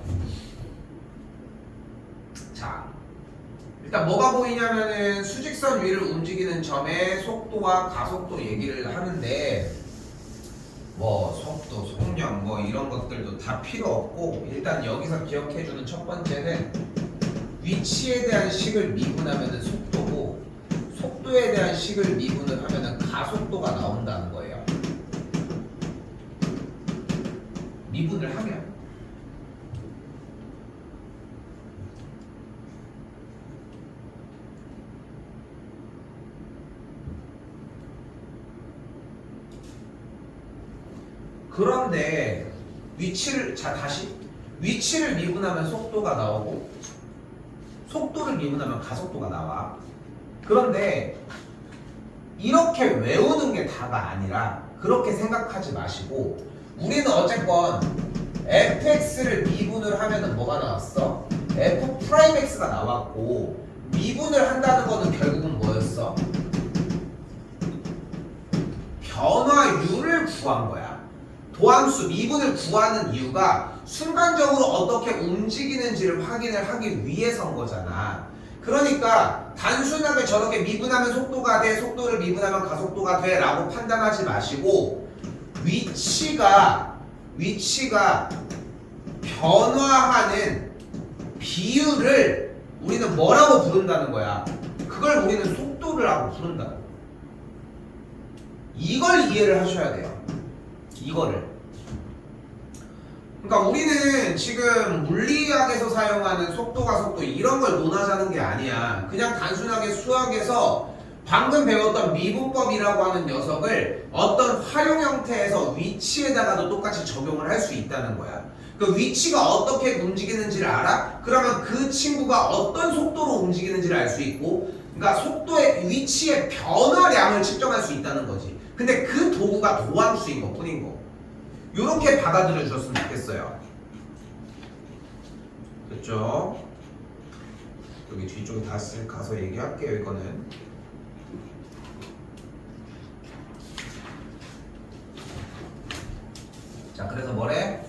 자, 일단 뭐가 보이냐면은 수직선 위를 움직이는 점의 속도와 가속도 얘기를 하는데 뭐 속도, 속력 뭐 이런 것들도 다 필요 없고 일단 여기서 기억해주는 첫 번째는 위치에 대한 식을 미분하면은 속도고 속도에 대한 식을 미분을 하면은 가속도가 나온다는 거예요. 미분을 하면 그런데 위치를 위치를 미분하면 속도가 나오고 속도를 미분하면 가속도가 나와. 그런데 이렇게 외우는 게 다가 아니라 그렇게 생각하지 마시고 우리는 어쨌건 fx를 미분을 하면은 뭐가 나왔어? f'x가 나왔고 미분을 한다는 거는 결국은 뭐였어? 변화율을 구한 거야. 도함수 미분을 구하는 이유가 순간적으로 어떻게 움직이는지를 확인을 하기 위해서인 거잖아. 그러니까 단순하게 저렇게 미분하면 속도가 돼, 속도를 미분하면 가속도가 돼 라고 판단하지 마시고 위치가 변화하는 비율을 우리는 뭐라고 부른다는 거야? 그걸 우리는 속도라고 부른다. 이걸 이해를 하셔야 돼요. 이거를. 그러니까 우리는 지금 물리학에서 사용하는 속도, 가속도 이런 걸 논하자는 게 아니야. 그냥 단순하게 수학에서 방금 배웠던 미분법이라고 하는 녀석을 어떤 활용 형태에서 위치에다가도 똑같이 적용을 할 수 있다는 거야. 그 위치가 어떻게 움직이는지를 알아? 그러면 그 친구가 어떤 속도로 움직이는지를 알 수 있고, 그러니까 속도의 위치의 변화량을 측정할 수 있다는 거지. 근데 그 도구가 도함수인 것 뿐인 거. 요렇게 받아들여 주셨으면 좋겠어요. 됐죠? 여기 뒤쪽에 다시 가서 얘기할게요. 이거는 자, 그래서 뭐래?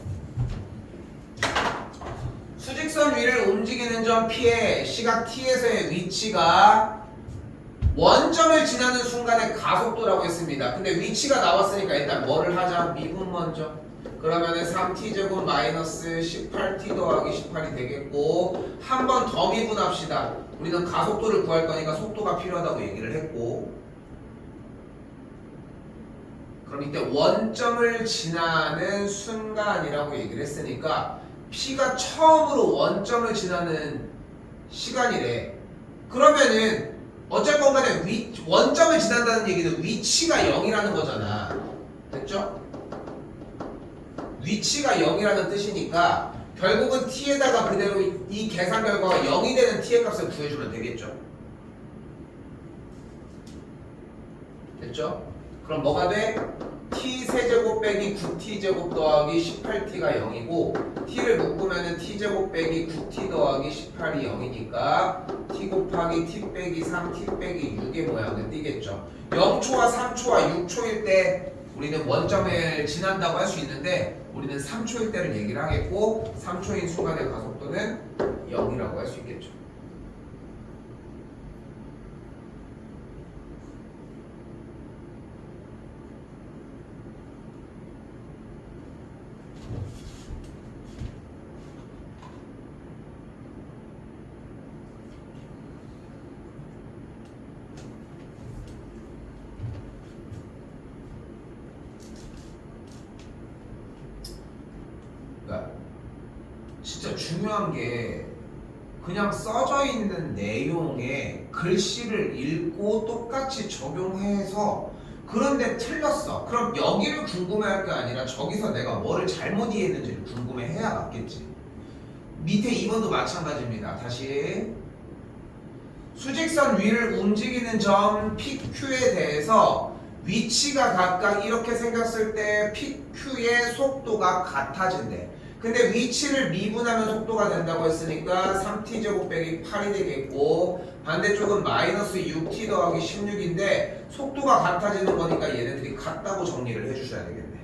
수직선 위를 움직이는 점 P의 시각 T에서의 위치가 원점을 지나는 순간의 가속도라고 했습니다. 근데 위치가 나왔으니까 일단 뭐를 하자? 미분 먼저. 그러면은 3t제곱 마이너스 18t 더하기 18이 되겠고 한 번 더 미분합시다. 우리는 가속도를 구할 거니까 속도가 필요하다고 얘기를 했고 그럼 이때 원점을 지나는 순간이라고 얘기를 했으니까 P가 처음으로 원점을 지나는 시간이래. 그러면은 어쨌건 간에 원점을 지난다는 얘기는 위치가 0이라는 거잖아. 됐죠? 위치가 0이라는 뜻이니까 결국은 t에다가 그대로 이 계산 결과가 0이 되는 t의 값을 구해주면 되겠죠. 됐죠? 그럼 뭐가 돼? t 세제곱 빼기 9t제곱 더하기 18t가 0이고 t를 묶으면은 t제곱 빼기 9t 더하기 18이 0이니까 t 곱하기 t 빼기 3, t 빼기 6의 모양은 띄겠죠. 0초와 3초와 6초일 때 우리는 원점을 지난다고 할 수 있는데 우리는 3초일 때를 얘기를 하겠고 3초인 순간의 가속도는 0이라고 할 수 있겠죠. 그러니까 진짜 중요한 게 그냥 써져 있는 내용에 글씨를 읽고 똑같이 적용해서 그런데 틀렸어. 그럼 여기를 궁금해할 게 아니라 저기서 내가 뭐를 잘못 이해했는지를 궁금해해야 맞겠지. 밑에 2번도 마찬가지입니다. 다시 수직선 위를 움직이는 점 PQ에 대해서 위치가 각각 이렇게 생겼을 때 PQ의 속도가 같아진대. 근데 위치를 미분하면 속도가 된다고 했으니까 3t제곱 빼기 8이 되겠고 반대쪽은 마이너스 6t 더하기 16인데 속도가 같아지는 거니까 얘네들이 같다고 정리를 해주셔야 되겠네.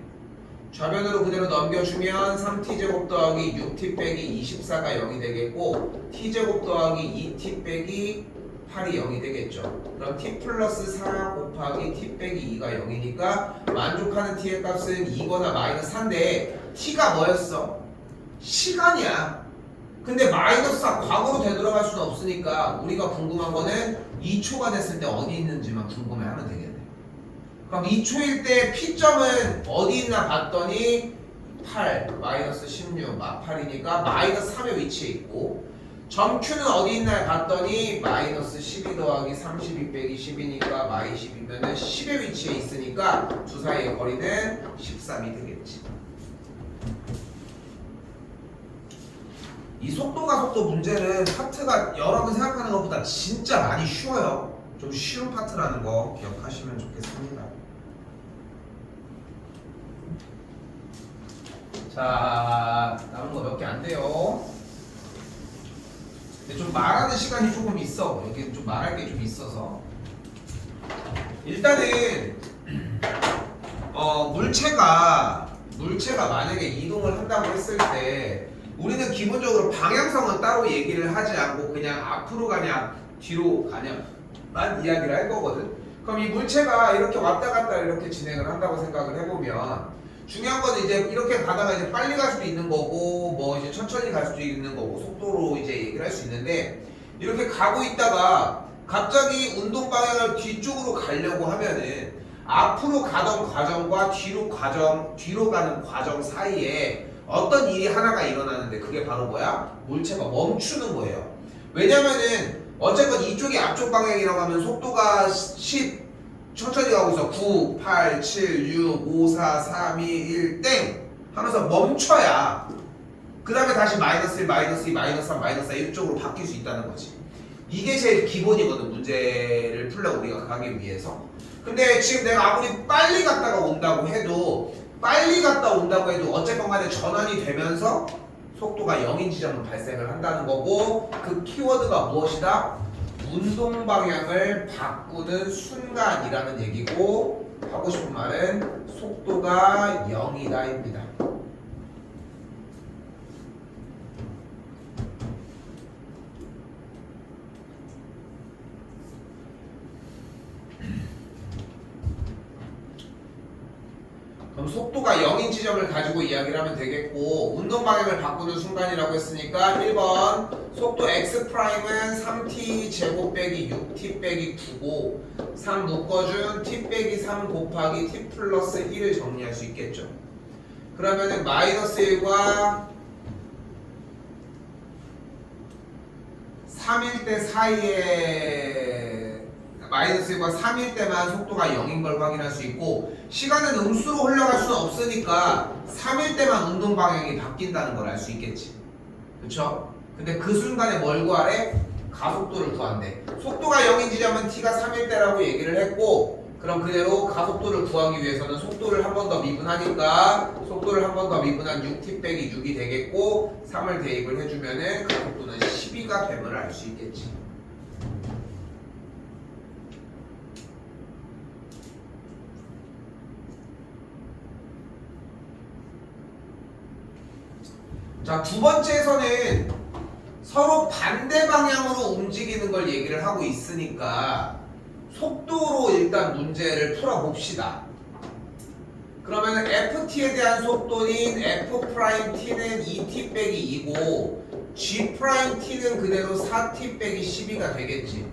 좌변으로 그대로 넘겨주면 3t제곱 더하기 6t 빼기 24가 0이 되겠고 t제곱 더하기 2t 빼기 8이 0이 되겠죠. 그럼 t 플러스 4 곱하기 t 빼기 2가 0이니까 만족하는 t의 값은 2거나 마이너스 4인데 t가 뭐였어? 시간이야. 근데 마이너스 4 과거로 되돌아갈 수는 없으니까 우리가 궁금한 거는 2초가 됐을 때 어디 있는지만 궁금해하면 되겠네. 그럼 2초일 때 P점은 어디 있나 봤더니 8, 마이너스 16, 8이니까 마이너스 3의 위치에 있고 점 Q는 어디 있나 봤더니 마이너스 12 더하기 32 빼기 10이니까 마이 10이면은 10의 위치에 있으니까 두 사이의 거리는 13이 되겠지. 이 속도 문제는 파트가 여러분 생각하는 것보다 진짜 많이 쉬워요. 좀 쉬운 파트라는 거 기억하시면 좋겠습니다. 자, 남은 거 몇 개 안 돼요. 근데 좀 말하는 시간이 조금 있어. 여기 좀 말할 게 좀 있어서. 일단은 물체가 만약에 이동을 한다고 했을 때 우리는 기본적으로 방향성은 따로 얘기를 하지 않고 그냥 앞으로 가냐 뒤로 가냐만 이야기를 할 거거든. 그럼 이 물체가 이렇게 왔다 갔다 이렇게 진행을 한다고 생각을 해보면 중요한 거는 이제 이렇게 가다가 이제 빨리 갈 수도 있는 거고 뭐 이제 천천히 갈 수도 있는 거고 속도로 이제 얘기를 할 수 있는데 이렇게 가고 있다가 갑자기 운동 방향을 뒤쪽으로 가려고 하면은 앞으로 가던 과정과 뒤로 가는 과정 사이에 어떤 일이 하나가 일어나는데 그게 바로 뭐야? 물체가 멈추는 거예요. 왜냐면은 어쨌건 이쪽이 앞쪽 방향이라고 하면 속도가 10 천천히 가고 있어. 9, 8, 7, 6, 5, 4, 3, 2, 1 땡! 하면서 멈춰야 그 다음에 다시 마이너스 1, 마이너스 2, 마이너스 3, 마이너스 4 이쪽으로 바뀔 수 있다는 거지. 이게 제일 기본이거든. 문제를 풀려 우리가 가기 위해서. 근데 지금 내가 아무리 빨리 갔다 온다고 해도 어쨌건 간에 전환이 되면서 속도가 0인 지점은 발생을 한다는 거고 그 키워드가 무엇이다? 운동 방향을 바꾸는 순간이라는 얘기고 하고 싶은 말은 속도가 0이다입니다. 그럼 속도가 0인 지점을 가지고 이야기를 하면 되겠고 운동 방향을 바꾸는 순간이라고 했으니까 1번 속도 x'은 3t 제곱 빼기 6t 빼기 9고 3 묶어준 t 빼기 3 곱하기 t 플러스 1을 정리할 수 있겠죠. 그러면은 마이너스 1과 3일 때 사이에 마이너스 1과 3일 때만 속도가 0인 걸 확인할 수 있고 시간은 음수로 흘러갈 수는 없으니까 3일 때만 운동 방향이 바뀐다는 걸 알 수 있겠지. 그쵸? 근데 그 순간에 뭘 구하래? 가속도를 구한대. 속도가 0인 지점은 t가 3일 때라고 얘기를 했고 그럼 그대로 가속도를 구하기 위해서는 속도를 한 번 더 미분하니까 속도를 한 번 더 미분한 6t 빼기 6이 되겠고 3을 대입을 해주면은 가속도는 12가 됨을 알 수 있겠지. 자, 두 번째에서는 서로 반대 방향으로 움직이는 걸 얘기를 하고 있으니까 속도로 일단 문제를 풀어봅시다. 그러면 ft에 대한 속도인 f't는 2t 빼기 2고 g't는 그대로 4t 빼기 12가 되겠지.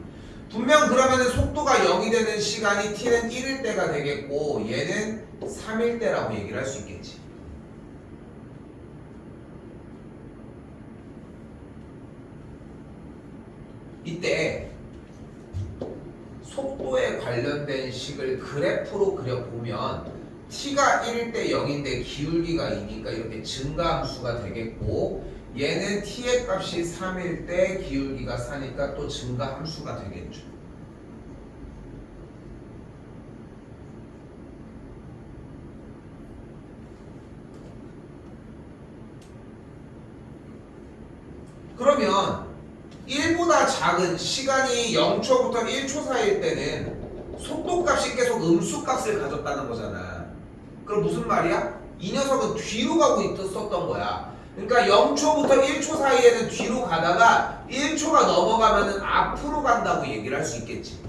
분명 그러면 속도가 0이 되는 시간이 t는 1일 때가 되겠고 얘는 3일 때라고 얘기를 할 수 있겠지. 이때 속도에 관련된 식을 그래프로 그려보면 t가 1일 때 0인데 기울기가 2니까 이렇게 증가함수가 되겠고 얘는 t의 값이 3일 때 기울기가 4니까 또 증가함수가 되겠죠. 그러면 1보다 작은 시간이 0초부터 1초 사이일 때는 속도값이 계속 음수값을 가졌다는 거잖아. 그럼 무슨 말이야? 이 녀석은 뒤로 가고 있었던 거야. 그러니까 0초부터 1초 사이에는 뒤로 가다가 1초가 넘어가면은 앞으로 간다고 얘기를 할 수 있겠지.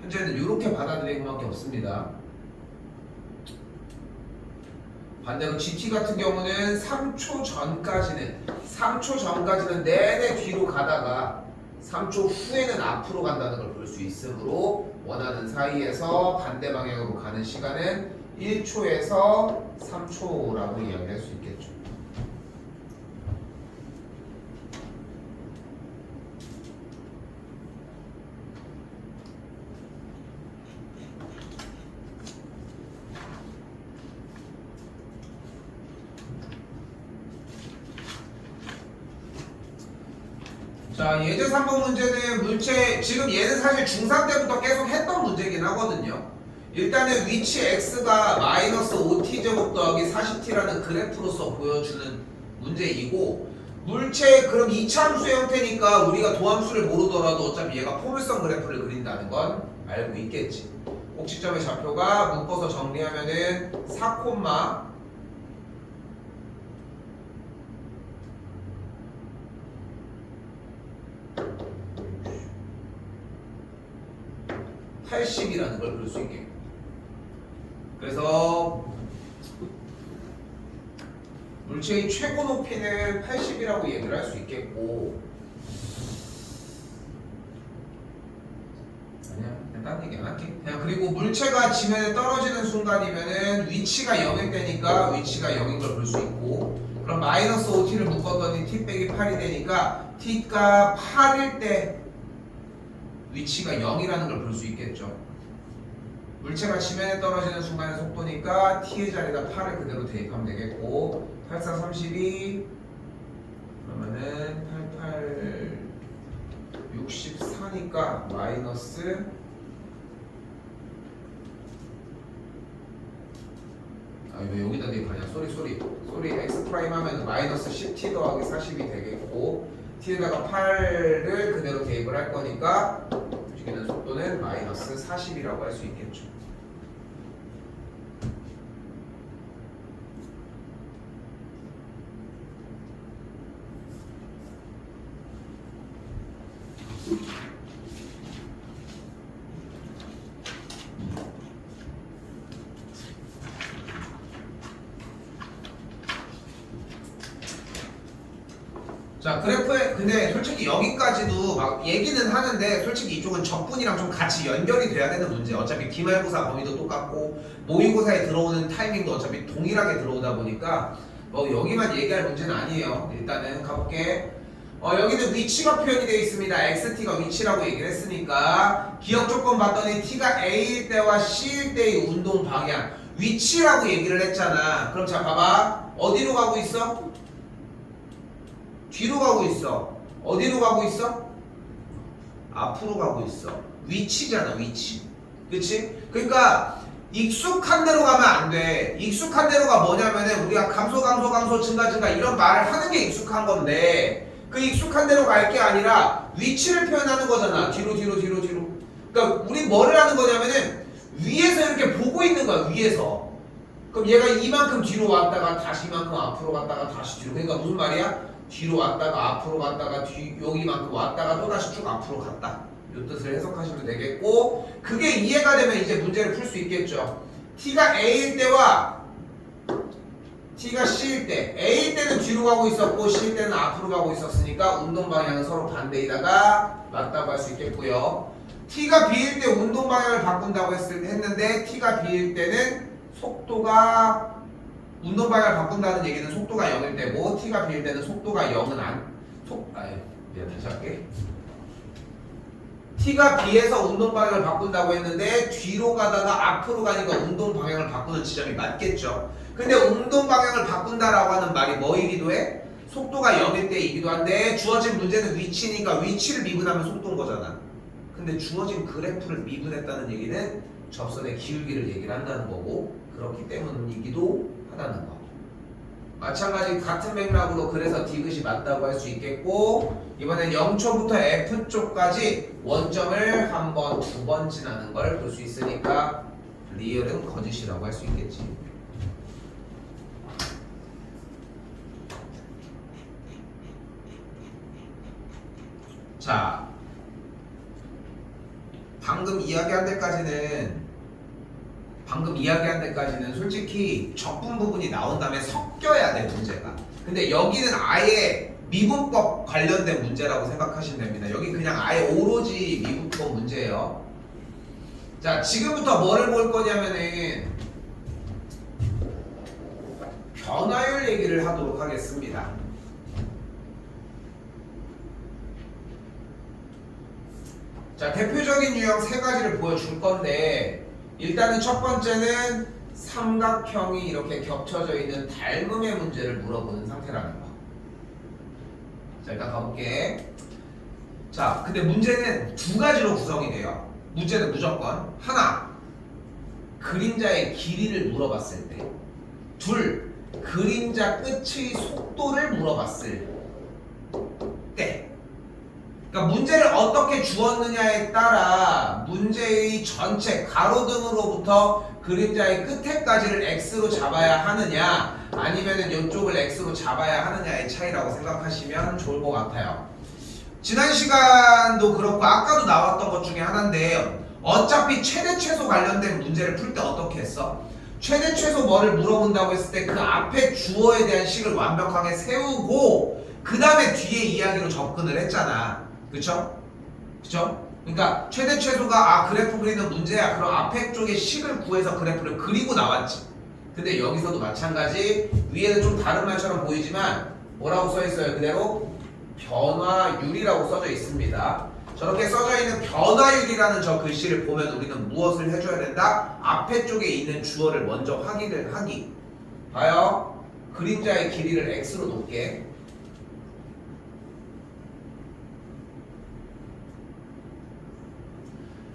현재는 이렇게 받아들이는 것밖에 없습니다. 반대로 GT 같은 경우는 3초 전까지는 내내 뒤로 가다가 3초 후에는 앞으로 간다는 걸 볼 수 있으므로 원하는 사이에서 반대 방향으로 가는 시간은 1초에서 3초라고 이야기할 수 있겠죠. 자, 예제 3번 문제는 물체, 지금 얘는 사실 중3 때부터 계속 했던 문제긴 하거든요. 일단은 위치 x가 마이너스 5t제곱 더하기 40t라는 그래프로서 보여주는 문제이고 물체 그럼 이차함수의 형태니까 우리가 도함수를 모르더라도 어차피 얘가 포물선 그래프를 그린다는 건 알고 있겠지. 꼭지점의 좌표가 묶어서 정리하면은 4, 80이라는 걸 볼 수 있게. 그래서 물체의 최고 높이는 80이라고 얘기를 할 수 있겠고 아니야 그냥 딴 얘기 안 할게. 그냥 그리고 물체가 지면에 떨어지는 순간이면은 위치가 0일 때니까 위치가 0인 걸 볼 수 있고 그럼 마이너스 5t를 묶었더니 t 빼기 8이 되니까 t가 8일 때 위치가 0이라는 걸 볼 수 있겠죠. 물체가 지면에 떨어지는 순간의 속도니까 t의 자리에다 8을 그대로 대입하면 되겠고 8, 4, 32 그러면은 88 64니까 마이너스 왜 여기다 대입하냐 쏘리 x 프라임 하면 마이너스 10t 더하기 40이 되겠고 t에다가 8을 그대로 대입을 할 거니까 움직이는 속도는 마이너스 40이라고 할 수 있겠죠. 자, 그래프에 근데 솔직히 여기까지도 막 얘기는 하는데 솔직히 이쪽은 적분이랑 좀 같이 연결이 돼야 되는 문제. 어차피 기말고사 범위도 똑같고 모의고사에 들어오는 타이밍도 어차피 동일하게 들어오다 보니까 뭐 여기만 얘기할 문제는 아니에요. 일단은 가볼게. 여기는 위치가 표현이 되어 있습니다. xt가 위치라고 얘기를 했으니까 기억 조건 봤더니 t가 a일 때와 c일 때의 운동 방향 위치라고 얘기를 했잖아. 그럼 자 봐봐. 어디로 가고 있어? 뒤로 가고 있어. 어디로 가고 있어? 앞으로 가고 있어. 위치잖아, 위치. 그치? 그러니까 익숙한 데로 가면 안 돼. 익숙한 데로가 뭐냐면은 우리가 감소 증가 이런 말을 하는 게 익숙한 건데 그 익숙한 데로 갈 게 아니라 위치를 표현하는 거잖아. 뒤로. 그러니까 우리 뭐를 하는 거냐면은 위에서 이렇게 보고 있는 거야. 위에서. 그럼 얘가 이만큼 뒤로 왔다가 다시 이만큼 앞으로 갔다가 다시 뒤로. 그러니까 무슨 말이야? 뒤로 왔다가 앞으로 갔다가 여기만큼 왔다가 또다시 쭉 앞으로 갔다. 이 뜻을 해석하시면 되겠고 그게 이해가 되면 이제 문제를 풀 수 있겠죠. t가 a일 때와 t가 c일 때 a일 때는 뒤로 가고 있었고 c일 때는 앞으로 가고 있었으니까 운동 방향은 서로 반대이다가 맞다고 할 수 있겠고요. t가 b일 때 운동 방향을 바꾼다고 했는데 t가 b일 때는 속도가 운동 방향을 바꾼다는 얘기는 속도가 0일 때고 t가 b일 때는 속도가 0은 미안 다시 할게. t가 b에서 운동 방향을 바꾼다고 했는데 뒤로 가다가 앞으로 가니까 운동 방향을 바꾸는 지점이 맞겠죠. 근데 운동 방향을 바꾼다라고 하는 말이 뭐이기도 해? 속도가 0일 때이기도 한데 주어진 문제는 위치니까 위치를 미분하면 속도인 거잖아. 근데 주어진 그래프를 미분했다는 얘기는 접선의 기울기를 얘기를 한다는 거고 그렇기 때문이기도 하다는 거. 마찬가지 같은 맥락으로 그래서 디귿이 맞다고 할 수 있겠고 이번엔 0초부터 F쪽까지 원점을 한 번, 두 번 지나는 걸 볼 수 있으니까 리얼은 거짓이라고 할 수 있겠지. 자, 방금 이야기한 데까지는 솔직히 적분 부분이 나온 다음에 섞여야 돼 문제가. 근데 여기는 아예 미분법 관련된 문제라고 생각하시면 됩니다. 여기 그냥 아예 오로지 미분법 문제예요. 자, 지금부터 뭐를 볼 거냐면은 변화율 얘기를 하도록 하겠습니다. 자, 대표적인 유형 세 가지를 보여줄 건데 일단은 첫 번째는 삼각형이 이렇게 겹쳐져 있는 닮음의 문제를 물어보는 상태라는 거. 자, 일단 가볼게. 자, 근데 문제는 두 가지로 구성이 돼요. 문제는 무조건 하나, 그림자의 길이를 물어봤을 때. 둘, 그림자 끝의 속도를 물어봤을 때. 그러니까 문제를 어떻게 주었느냐에 따라 문제의 전체 가로등으로부터 그림자의 끝에까지를 x로 잡아야 하느냐 아니면은 이쪽을 x로 잡아야 하느냐의 차이라고 생각하시면 좋을 것 같아요. 지난 시간도 그렇고 아까도 나왔던 것 중에 하나인데 어차피 최대 최소 관련된 문제를 풀 때 어떻게 했어? 최대 최소 뭐를 물어본다고 했을 때 그 앞에 주어에 대한 식을 완벽하게 세우고 그 다음에 뒤에 이야기로 접근을 했잖아. 그쵸? 그러니까 최대 최소가 그래프 그리는 문제야. 그럼 앞에 쪽에 식을 구해서 그래프를 그리고 나왔지. 근데 여기서도 마찬가지. 위에는 좀 다른 말처럼 보이지만 뭐라고 써 있어요? 그대로 변화율이라고 써져 있습니다. 저렇게 써져 있는 변화율이라는 저 글씨를 보면 우리는 무엇을 해줘야 된다? 앞에 쪽에 있는 주어를 먼저 확인을 하기. 봐요. 그림자의 길이를 x로 놓을게.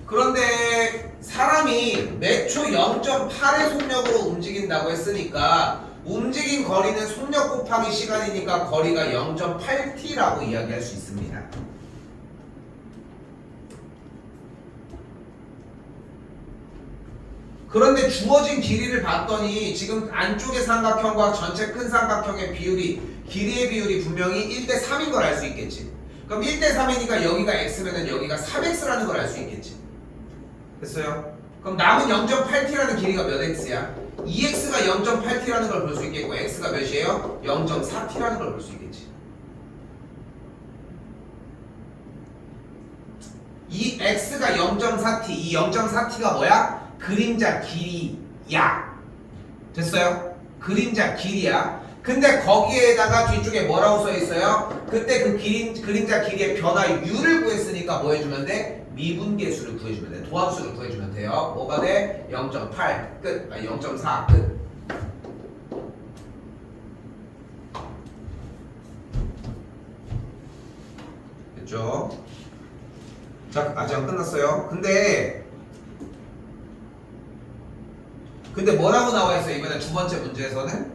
그런데 사람이 몇 초 0.8의 속력으로 움직인다고 했으니까 움직인 거리는 속력 곱하기 시간이니까 거리가 0.8t라고 이야기할 수 있습니다. 그런데 주어진 길이를 봤더니 지금 안쪽의 삼각형과 전체 큰 삼각형의 비율이 길이의 비율이 분명히 1대 3인 걸 알 수 있겠지. 그럼 1대 3이니까 여기가 x면은 여기가 3x라는 걸 알 수 있겠지. 됐어요? 그럼 남은 0.8t라는 길이가 몇 x야? 2x가 0.8t라는 걸 볼 수 있겠고 x가 몇이에요? 0.4t라는 걸 볼 수 있겠지. 이 x가 0.4t, 이 0.4t가 뭐야? 그림자 길이야. 됐어요? 그림자 길이야. 근데 거기에다가 뒤쪽에 뭐라고 써 있어요? 그때 그 그림자 길이의 변화 u를 구했으니까 뭐 해주면 돼? 미분계수를 구해주면 돼. 도합수를 구해주면 돼요. 뭐가 돼? 0.8 끝. 아니 0.4 끝. 됐죠? 자, 아직 안 끝났어요. 근데 뭐라고 나와 있어요? 이번에 두 번째 문제에서는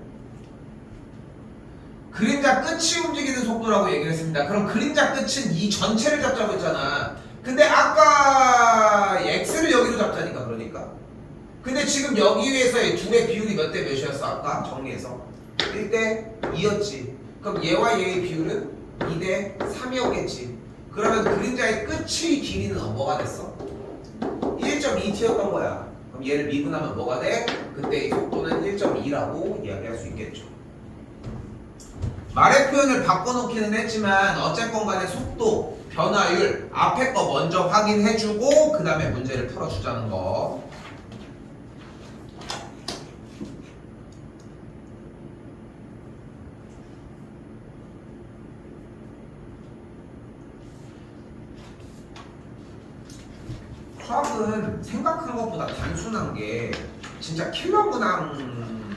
그림자 끝이 움직이는 속도라고 얘기를 했습니다. 그럼 그림자 끝은 이 전체를 잡자고 했잖아. 근데 아까 x를 여기로 잡자니까 그러니까. 근데 지금 여기 위에서의 둘의 비율이 몇 대 몇이었어? 아까 정리해서 1대 2였지. 그럼 얘와 얘의 비율은 2대 3이었겠지. 그러면 그림자의 끝의 길이는 뭐가 됐어? 1.2t였던 거야. 그럼 얘를 미분하면 뭐가 돼? 그때 이 속도는 1.2라고 이야기할 수 있겠죠. 말의 표현을 바꿔놓기는 했지만 어쨌건 간에 속도, 변화율 앞에 거 먼저 확인해주고 그 다음에 문제를 풀어주자는 거. 수학은 생각한 것보다 단순한 게 진짜 킬러 문항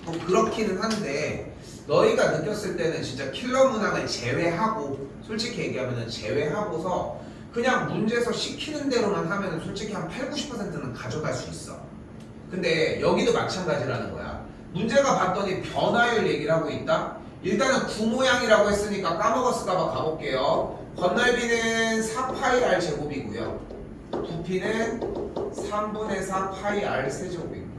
뭐 그렇기는 한데 너희가 느꼈을 때는 진짜 킬러 문항을 제외하고 솔직히 얘기하면 제외하고서 그냥 문제에서 시키는 대로만 하면 솔직히 한 80-90%는 가져갈 수 있어. 근데 여기도 마찬가지라는 거야. 문제가 봤더니 변화율 얘기를 하고 있다. 일단은 구모양이라고 했으니까 까먹었을까봐 가볼게요. 건널비는 4파이 r 제곱이고요. 부피는 3분의 4 파이 r 세제곱입니다.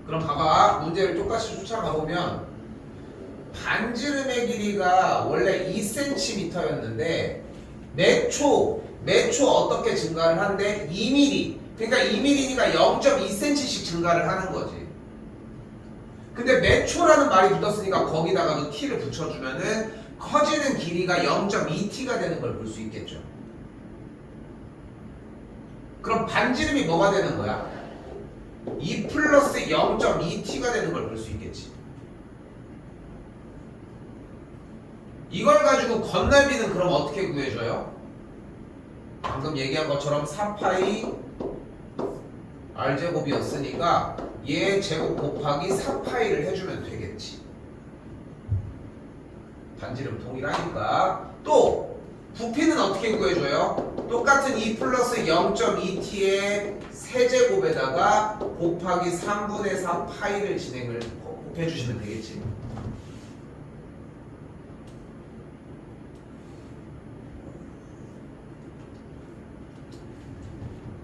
그럼 봐봐. 문제를 똑같이 쫓아가보면 반지름의 길이가 원래 2cm였는데 매초 어떻게 증가를 한대? 2mm. 그러니까 2mm니까 0.2cm씩 증가를 하는 거지. 근데 매초라는 말이 붙었으니까 거기다가도 t를 붙여주면은 커지는 길이가 0.2t가 되는 걸 볼 수 있겠죠. 그럼 반지름이 뭐가 되는 거야? 2 플러스 0.2t가 되는 걸 볼 수 있겠지. 이걸 가지고 건널비는 그럼 어떻게 구해줘요? 방금 얘기한 것처럼 4파이 r제곱이었으니까 얘 제곱 곱하기 4파이를 해주면 되겠지. 반지름 동일하니까. 또 부피는 어떻게 구해줘요? 똑같은 2 플러스 0.2t의 세제곱에다가 곱하기 3분의 4 파이를 진행을 곱해주시면 되겠지.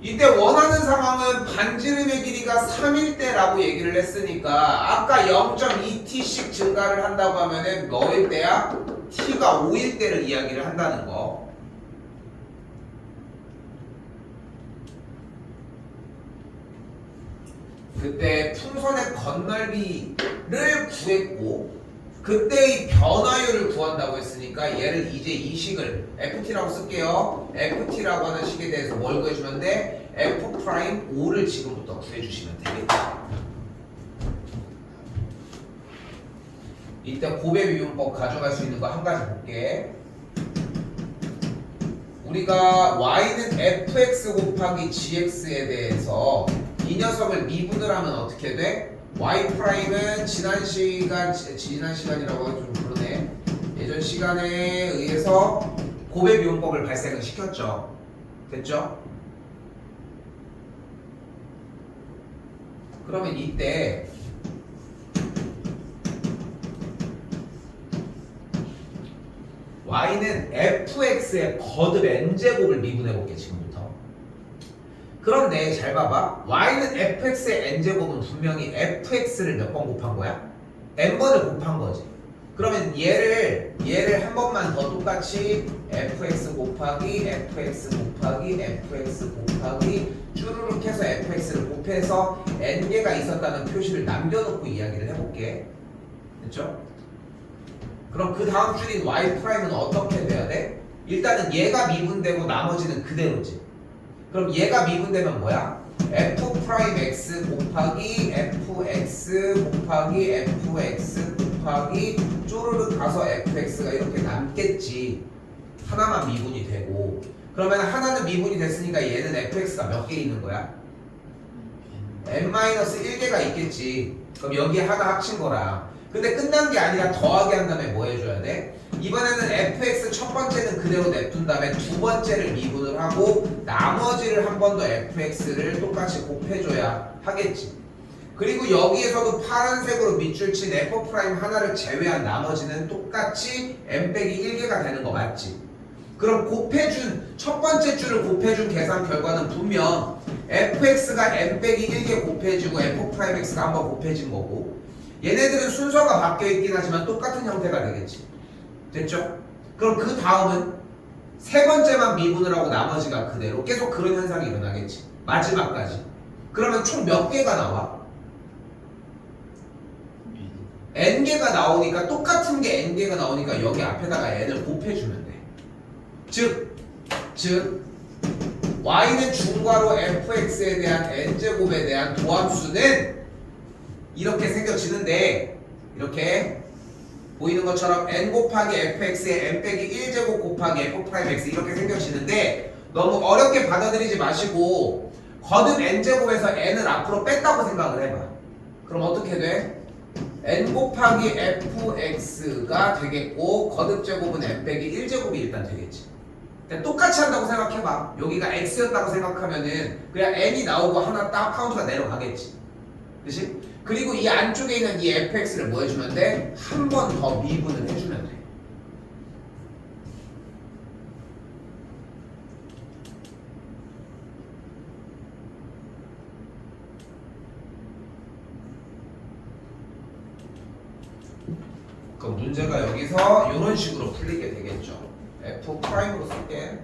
이때 원하는 상황은 반지름의 길이가 3일 때라고 얘기를 했으니까 아까 0.2t씩 증가를 한다고 하면은 몇일 때야? t가 5일 때를 이야기를 한다는 거. 그때 풍선의 건널비를 구했고 그때의 변화율을 구한다고 했으니까 얘를 이제 이 식을 ft라고 쓸게요. ft라고 하는 식에 대해서 뭘 구해주면 돼? f'5를 지금부터 구해주시면 되겠죠. 이때 곱의 미분법 가져갈 수 있는 거 한 가지 볼게. 우리가 y는 fx 곱하기 gx에 대해서 이 녀석을 미분을 하면 어떻게 돼? y''은 지난 시간이라고 좀 그러네. 예전 시간에 의해서 곱의 미분법을 발생을 시켰죠. 됐죠? 그러면 이때 y는 fx의 거듭 n제곱을 미분해볼게 지금부터. 그런데 잘 봐봐. y는 fx의 n제곱은 분명히 fx를 몇 번 곱한 거야? n번을 곱한 거지. 그러면 얘를 한 번만 더 똑같이 fx 곱하기 fx 곱하기 fx 곱하기 쭈루룩 해서 fx를 곱해서 n개가 있었다는 표시를 남겨놓고 이야기를 해볼게. 됐죠? 그럼 그 다음 줄인 y 프라임은 어떻게 돼야 돼? 일단은 얘가 미분되고 나머지는 그대로지. 그럼 얘가 미분되면 뭐야? f 프라임 x 곱하기 fx 곱하기 fx 곱하기 쪼르르 가서 fx가 이렇게 남겠지. 하나만 미분이 되고. 그러면 하나는 미분이 됐으니까 얘는 fx가 몇 개 있는 거야? n-1개가 있겠지. 그럼 여기에 하나 합친 거라. 근데 끝난 게 아니라 더하기 한 다음에 뭐 해줘야 돼? 이번에는 fx 첫 번째는 그대로 냅둔 다음에 두 번째를 미분을 하고 나머지를 한 번 더 fx를 똑같이 곱해줘야 하겠지. 그리고 여기에서도 파란색으로 밑줄 친 f' 하나를 제외한 나머지는 똑같이 n-1개가 되는 거 맞지? 그럼 곱해준 첫 번째 줄을 곱해준 계산 결과는 분명 fx가 n-1개 곱해지고 f'x가 한번 곱해진 거고 얘네들은 순서가 바뀌어 있긴 하지만 똑같은 형태가 되겠지. 됐죠? 그럼 그 다음은 세 번째만 미분을 하고 나머지가 그대로 계속 그런 현상이 일어나겠지. 마지막까지. 그러면 총 몇 개가 나와? n개가 나오니까 똑같은 게 n개가 나오니까 여기 앞에다가 n을 곱해주면 돼. 즉 y는 중괄호 fx에 대한 n제곱에 대한 도함수는 이렇게 생겨지는데 이렇게 보이는 것처럼 n 곱하기 fx에 n-1제곱 곱하기 f'x 이렇게 생겨지는데 너무 어렵게 받아들이지 마시고 거듭 n제곱에서 n을 앞으로 뺐다고 생각을 해봐. 그럼 어떻게 돼? n 곱하기 fx가 되겠고 거듭 제곱은 n-1제곱이 일단 되겠지. 똑같이 한다고 생각해봐. 여기가 x였다고 생각하면은 그냥 n이 나오고 하나 딱 카운트가 내려가겠지. 그치? 그리고 이 안쪽에 있는 이 fx를 뭐 해주면 돼? 한 번 더 미분을 해주면 돼. 그럼 문제가 여기서 이런 식으로 풀리게 되겠죠. f'으로 쓸게.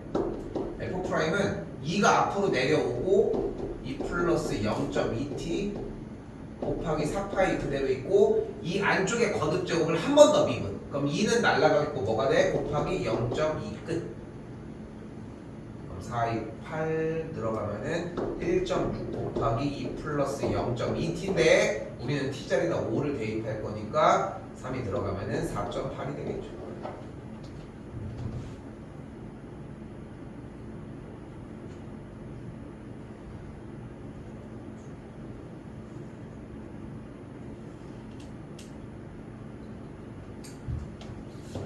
f'은 2가 앞으로 내려오고 2 플러스 0.2t 곱하기 4파이 그대로 있고 이 안쪽에 거듭 제곱을 한 번 더 미분. 그럼 2는 날라가겠고 뭐가 돼? 곱하기 0.2 끝. 그럼 4, 2, 8 들어가면은 1.6 곱하기 2 플러스 0.2t인데 우리는 t자리에다 5를 대입할 거니까 3이 들어가면은 4.8이 되겠죠.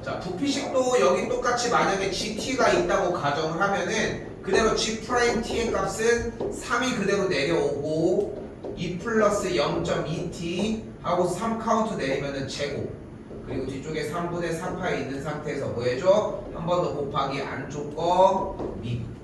자, 부피식도 여기 똑같이 만약에 gt가 있다고 가정을 하면은 그대로 g't의 값은 3이 그대로 내려오고 2 플러스 0.2t 하고 3 카운트 내리면은 제곱 그리고 뒤쪽에 3분의 4파이 있는 상태에서 뭐 해줘? 한 번 더 곱하기 안쪽 거 미분.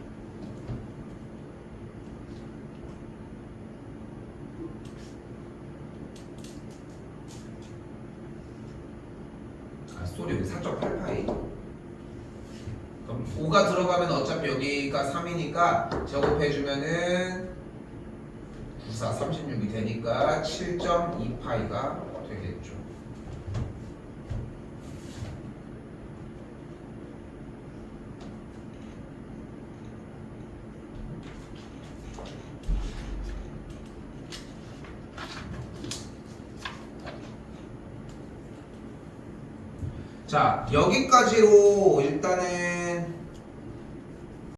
소리 여기 4.8파이. 그럼 5가 들어가면 어차피 여기가 3이니까 제곱해주면은 94, 36이 되니까 7.2파이가 되겠죠. 자, 여기까지로 일단은